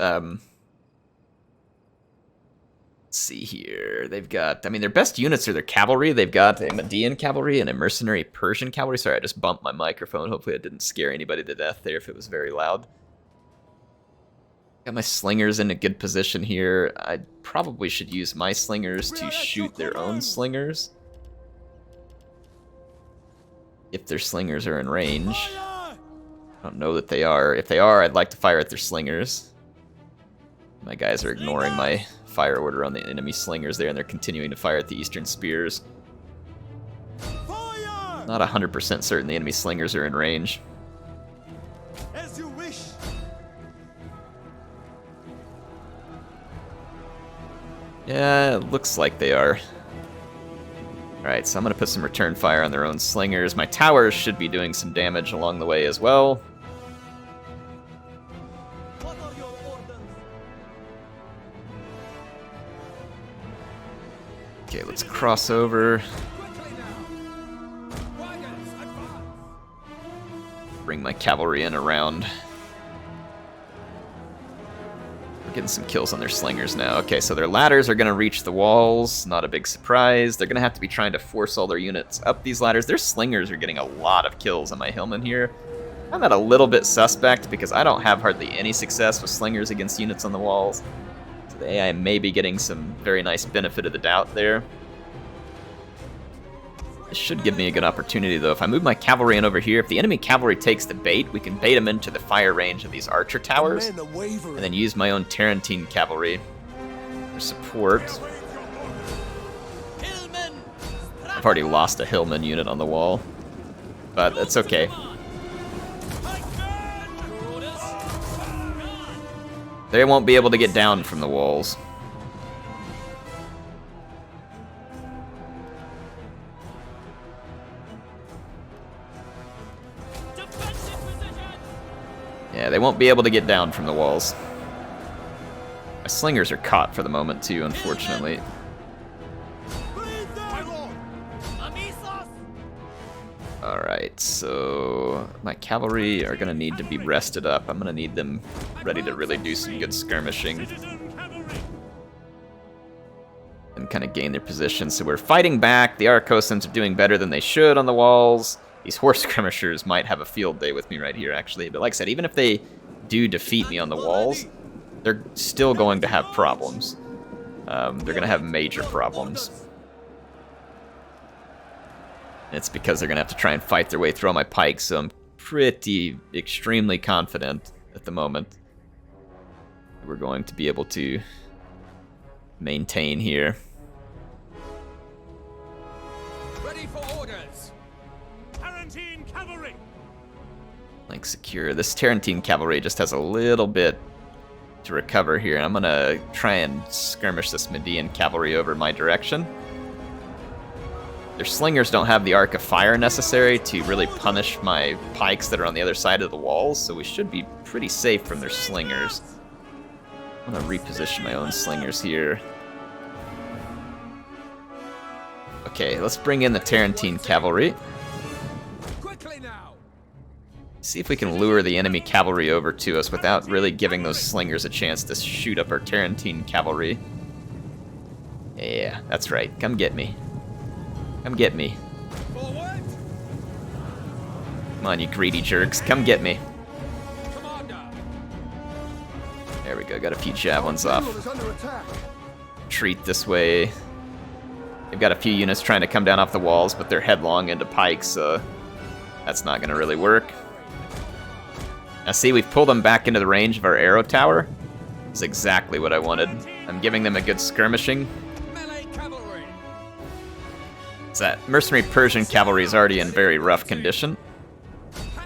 Let's see here. They've got, I mean, their best units are their cavalry. They've got a Median cavalry and a mercenary Persian cavalry. Sorry, I just bumped my microphone. Hopefully I didn't scare anybody to death there if it was very loud. Got my slingers in a good position here. I probably should use my slingers to shoot their own slingers, if their slingers are in range. I don't know that they are. If they are, I'd like to fire at their slingers. My guys are ignoring my fire order on the enemy slingers there, and they're continuing to fire at the eastern spears. Fire! Not 100% certain the enemy slingers are in range. As you wish. Yeah, it looks like they are. Alright, so I'm going to put some return fire on their own slingers. My towers should be doing some damage along the way as well. What are your orders? Okay, let's cross over. Quickly now. Wagons, advance. Bring my cavalry in around. We're getting some kills on their slingers now. Okay, so their ladders are going to reach the walls. Not a big surprise. They're going to have to be trying to force all their units up these ladders. Their slingers are getting a lot of kills on my hillmen here. I'm not a little bit suspect because I don't have hardly any success with slingers against units on the walls. So the AI may be getting some very nice benefit of the doubt there. This should give me a good opportunity, though. If I move my cavalry in over here, if the enemy cavalry takes the bait, we can bait them into the fire range of these archer towers, Men are wavering. and then use my own Tarantine Cavalry for support. Hillmen. I've already lost a Hillman unit on the wall, but that's okay. They won't be able to get down from the walls. Yeah, they won't be able to get down from the walls. My slingers are caught for the moment, too, unfortunately. Alright, so my cavalry are going to need to be rested up. I'm going to need them ready to really do some good skirmishing and kind of gain their position. So we're fighting back. The Aracosans are doing better than they should on the walls. These horse skirmishers might have a field day with me right here, actually. But like I said, even if they do defeat me on the walls, they're still going to have problems. They're going to have major problems. It's because they're going to have to try and fight their way through all my pikes, so I'm extremely confident at the moment we're going to be able to maintain here. Ready for orders. Tarantine Cavalry. Like secure. This Tarantine Cavalry just has a little bit to recover here, and I'm going to try and skirmish this Median Cavalry over my direction. Their slingers don't have the arc of fire necessary to really punish my pikes that are on the other side of the walls, so we should be pretty safe from their slingers. I'm going to reposition my own slingers here. Okay, let's bring in the Tarantine Cavalry. Quickly now. See if we can lure the enemy cavalry over to us without really giving those slingers a chance to shoot up our Tarantine Cavalry. Yeah, that's right. Come get me. Come get me. Forward. Come on, you greedy jerks. Come get me. Commander. There we go. Got a few javelins off. General is under attack. Retreat this way. They've got a few units trying to come down off the walls, but they're headlong into pikes, so that's not going to really work. Now see, we've pulled them back into the range of our arrow tower. That's exactly what I wanted. I'm giving them a good skirmishing. Melee cavalry. That mercenary Persian cavalry is already in very rough condition.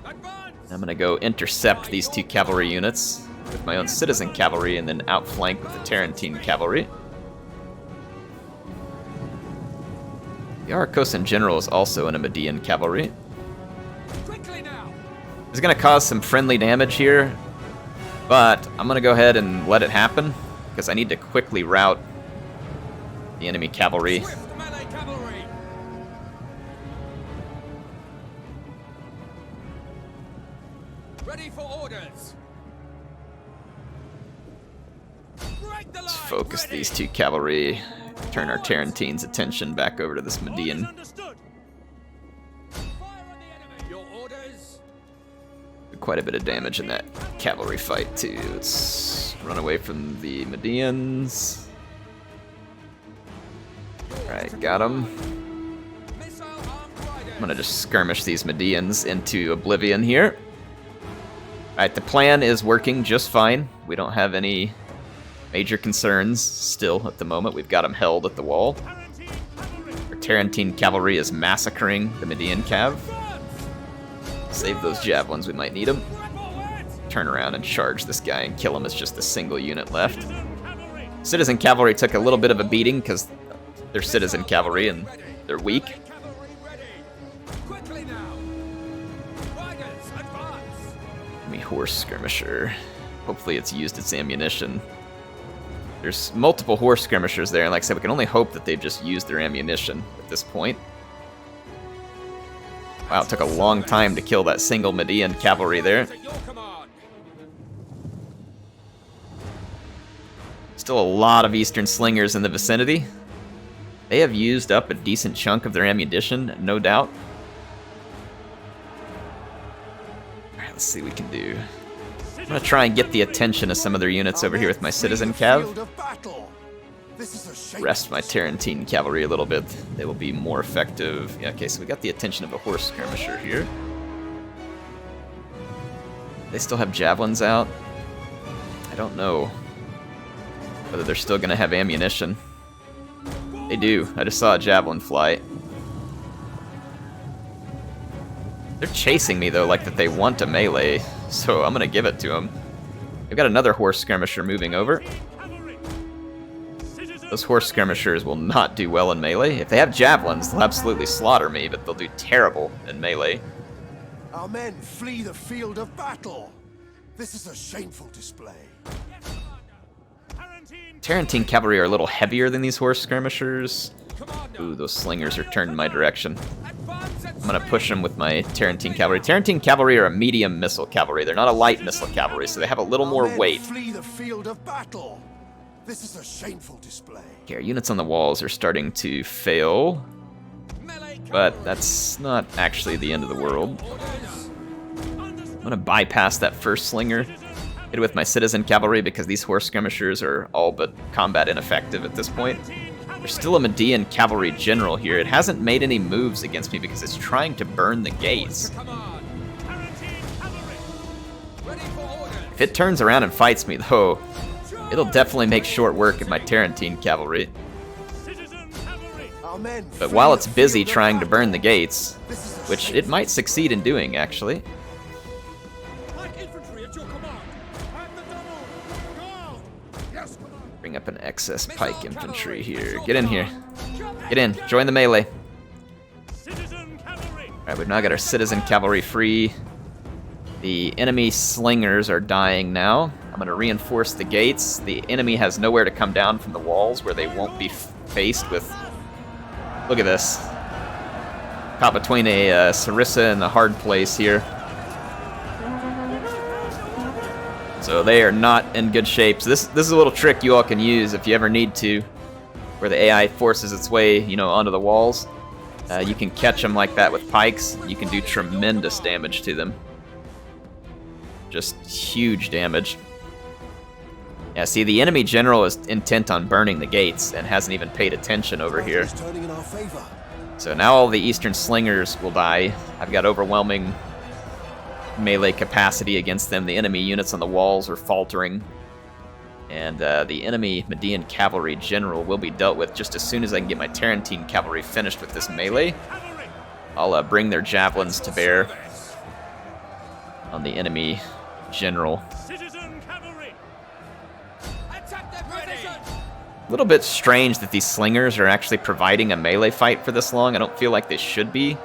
Advance. I'm going to go intercept these two cavalry units with my own citizen cavalry and then outflank with the Tarantine Cavalry. The Arakosan general is also in a Median cavalry. Quickly now. It's going to cause some friendly damage here, but I'm going to go ahead and let it happen because I need to quickly rout the enemy cavalry. Swift melee cavalry. Ready for orders. Break the line. Let's focus Ready. these two cavalry, turn our Tarantine's attention back over to this Orders Median. understood. Fire on the enemy. Your orders. Quite a bit of damage in that cavalry fight too. Let's run away from the Medians. Alright, got him. Missile armed riders. I'm gonna just skirmish these Medians into oblivion here. Alright, the plan is working just fine. We don't have any Major concerns still at the moment. We've got them held at the wall. Our Tarantine Cavalry is massacring the Median Cav. Save those javelins, we might need them. Turn around and charge this guy and kill him as just a single unit left. Citizen Cavalry took a little bit of a beating because they're Citizen Cavalry and they're weak. Enemy Horse Skirmisher. Hopefully it's used its ammunition. There's multiple horse skirmishers there, and like I said, we can only hope that they've just used their ammunition at this point. Wow, it took a long time to kill that single Median cavalry there. Still a lot of Eastern Slingers in the vicinity. They have used up a decent chunk of their ammunition, no doubt. Alright, let's see what we can do. I'm gonna try and get the attention of some of their units over here with my Citizen Cav. Rest my Tarantine Cavalry a little bit. They will be more effective. Yeah, okay, so we got the attention of a horse skirmisher here. They still have javelins out. I don't know whether they're still gonna have ammunition. They do. I just saw a javelin fly. They're chasing me though, like that they want a melee, so I'm gonna give it to them. We've got another horse skirmisher moving over. Those horse skirmishers will not do well in melee. If they have javelins, they'll absolutely slaughter me, but they'll do terrible in melee. Our men flee the field of battle. This is a shameful display. Tarantine Cavalry are a little heavier than these horse skirmishers. Ooh, those slingers are turned in my direction. I'm gonna push them with my Tarantine Cavalry. Tarantine Cavalry are a medium missile cavalry. They're not a light missile cavalry, so they have a little more weight. Flee the field of battle. This is a shameful display. Okay, our units on the walls are starting to fail, but that's not actually the end of the world. I'm gonna bypass that first slinger. Hit it with my Citizen Cavalry because these horse skirmishers are all but combat ineffective at this point. There's still a Median Cavalry general here. It hasn't made any moves against me because it's trying to burn the gates. If it turns around and fights me, though, it'll definitely make short work of my Tarantine Cavalry. But while it's busy trying to burn the gates, which it might succeed in doing, actually. Bring up an excess pike infantry here. Get in here. Get in. Join the melee. Alright, we've now got our Citizen Cavalry free. The enemy slingers are dying now. I'm going to reinforce the gates. The enemy has nowhere to come down from the walls where they won't be faced with... Look at this. Caught between a Sarissa and a hard place here. So they are not in good shape. So this is a little trick you all can use if you ever need to, where the AI forces its way, onto the walls. You can catch them like that with pikes. You can do tremendous damage to them. Just huge damage. Yeah, see, the enemy general is intent on burning the gates and hasn't even paid attention over here. So now all the Eastern Slingers will die. I've got overwhelming melee capacity against them. The enemy units on the walls are faltering. And the enemy Median Cavalry general will be dealt with just as soon as I can get my Tarantine Cavalry finished with this melee. I'll bring their javelins to bear on the enemy general. A little bit strange that these slingers are actually providing a melee fight for this long. I don't feel like they should be.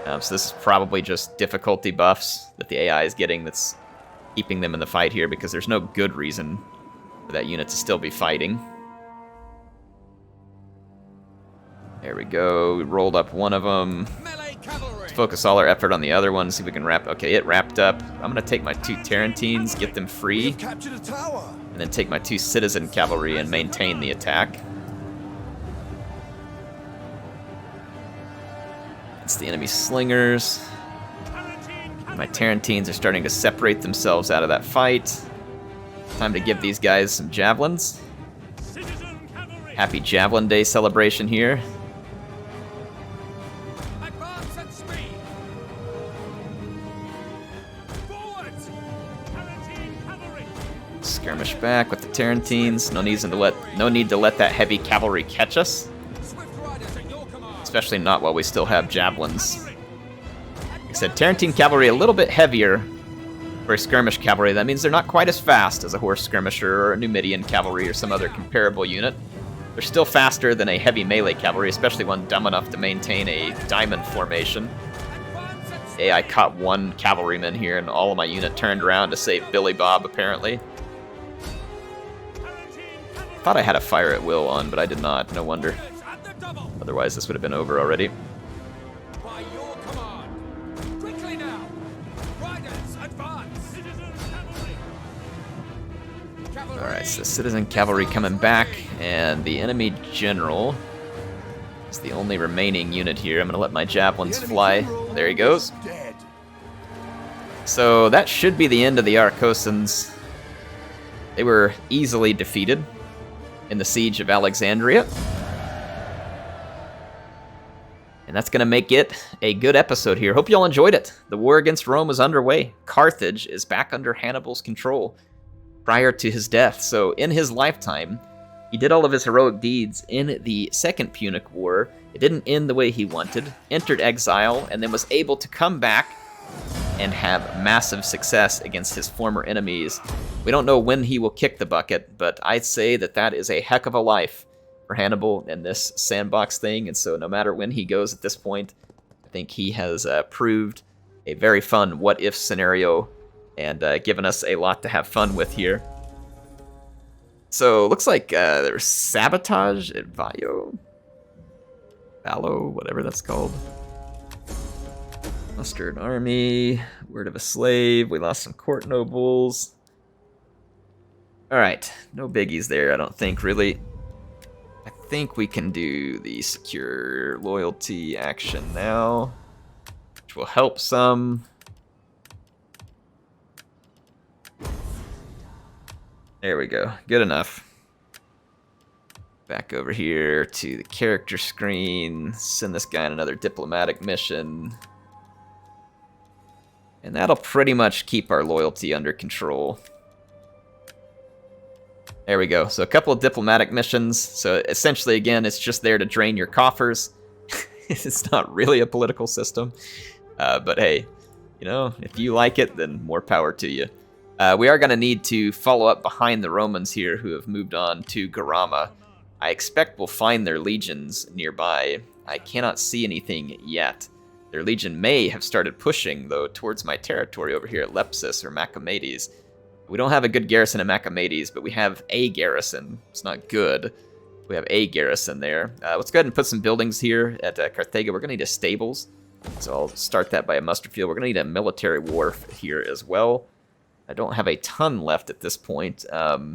So this is probably just difficulty buffs that the AI is getting that's keeping them in the fight here, because there's no good reason for that unit to still be fighting. There we go. We rolled up one of them. Let's focus all our effort on the other one, see if we can wrap... Okay, it wrapped up. I'm going to take my 2 Tarantines, get them free, and then take my 2 Citizen Cavalry and maintain the attack. It's the enemy slingers. My Tarantines are starting to separate themselves out of that fight. Time to give these guys some javelins. Happy Javelin Day celebration here. Skirmish back with the Tarantines. No need to let that heavy cavalry catch us. Swift riders at your command. Especially not while we still have javelins. Like I said, Tarantine Cavalry a little bit heavier for a skirmish cavalry. That means they're not quite as fast as a horse skirmisher or a Numidian cavalry or some other comparable unit. They're still faster than a heavy melee cavalry, especially one dumb enough to maintain a diamond formation. Hey, I caught one cavalryman here, and all of my unit turned around to save Billy Bob, apparently. Thought I had a fire at will on, but I did not. No wonder. Otherwise, this would have been over already. By your command. Quickly now. Riders, advance. Alright, so Citizen Cavalry coming back, and the enemy general is the only remaining unit here. I'm going to let my javelins fly. There he goes. Dead. So that should be the end of the Arcosans. They were easily defeated in the Siege of Alexandria. And that's going to make it a good episode here. Hope you all enjoyed it. The war against Rome is underway. Carthage is back under Hannibal's control prior to his death. So in his lifetime, he did all of his heroic deeds in the Second Punic War. It didn't end the way he wanted, entered exile, and then was able to come back and have massive success against his former enemies. We don't know when he will kick the bucket, but I'd say that that is a heck of a life for Hannibal in this sandbox thing, and so no matter when he goes at this point, I think he has proved a very fun what-if scenario and given us a lot to have fun with here. So, looks like there's sabotage at Vallo, whatever that's called. Muster an army, word of a slave, we lost some court nobles. Alright, no biggies there, I don't think, really. I think we can do the secure loyalty action now, which will help some. There we go, good enough. Back over here to the character screen, send this guy on another diplomatic mission. And that'll pretty much keep our loyalty under control. There we go, so a couple of diplomatic missions. So essentially, again, it's just there to drain your coffers. It's not really a political system. But hey, you know, if you like it, then more power to you. We are going to need to follow up behind the Romans here who have moved on to Garama. I expect we'll find their legions nearby. I cannot see anything yet. Their legion may have started pushing, though, towards my territory over here at Lepsis or Macomades. We don't have a good garrison in Macomades, but we have a garrison. It's not good. We have a garrison there. Let's go ahead and put some buildings here at Carthage. We're going to need a stables, so I'll start that by a muster field. We're going to need a military wharf here as well. I don't have a ton left at this point. But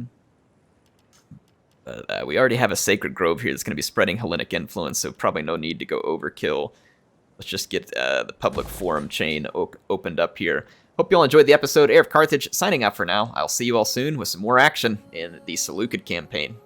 we already have a sacred grove here that's going to be spreading Hellenic influence, so probably no need to go overkill. Let's just get the public forum chain opened up here. Hope you all enjoyed the episode. HeirofCarthage signing out for now. I'll see you all soon with some more action in the Seleucid campaign.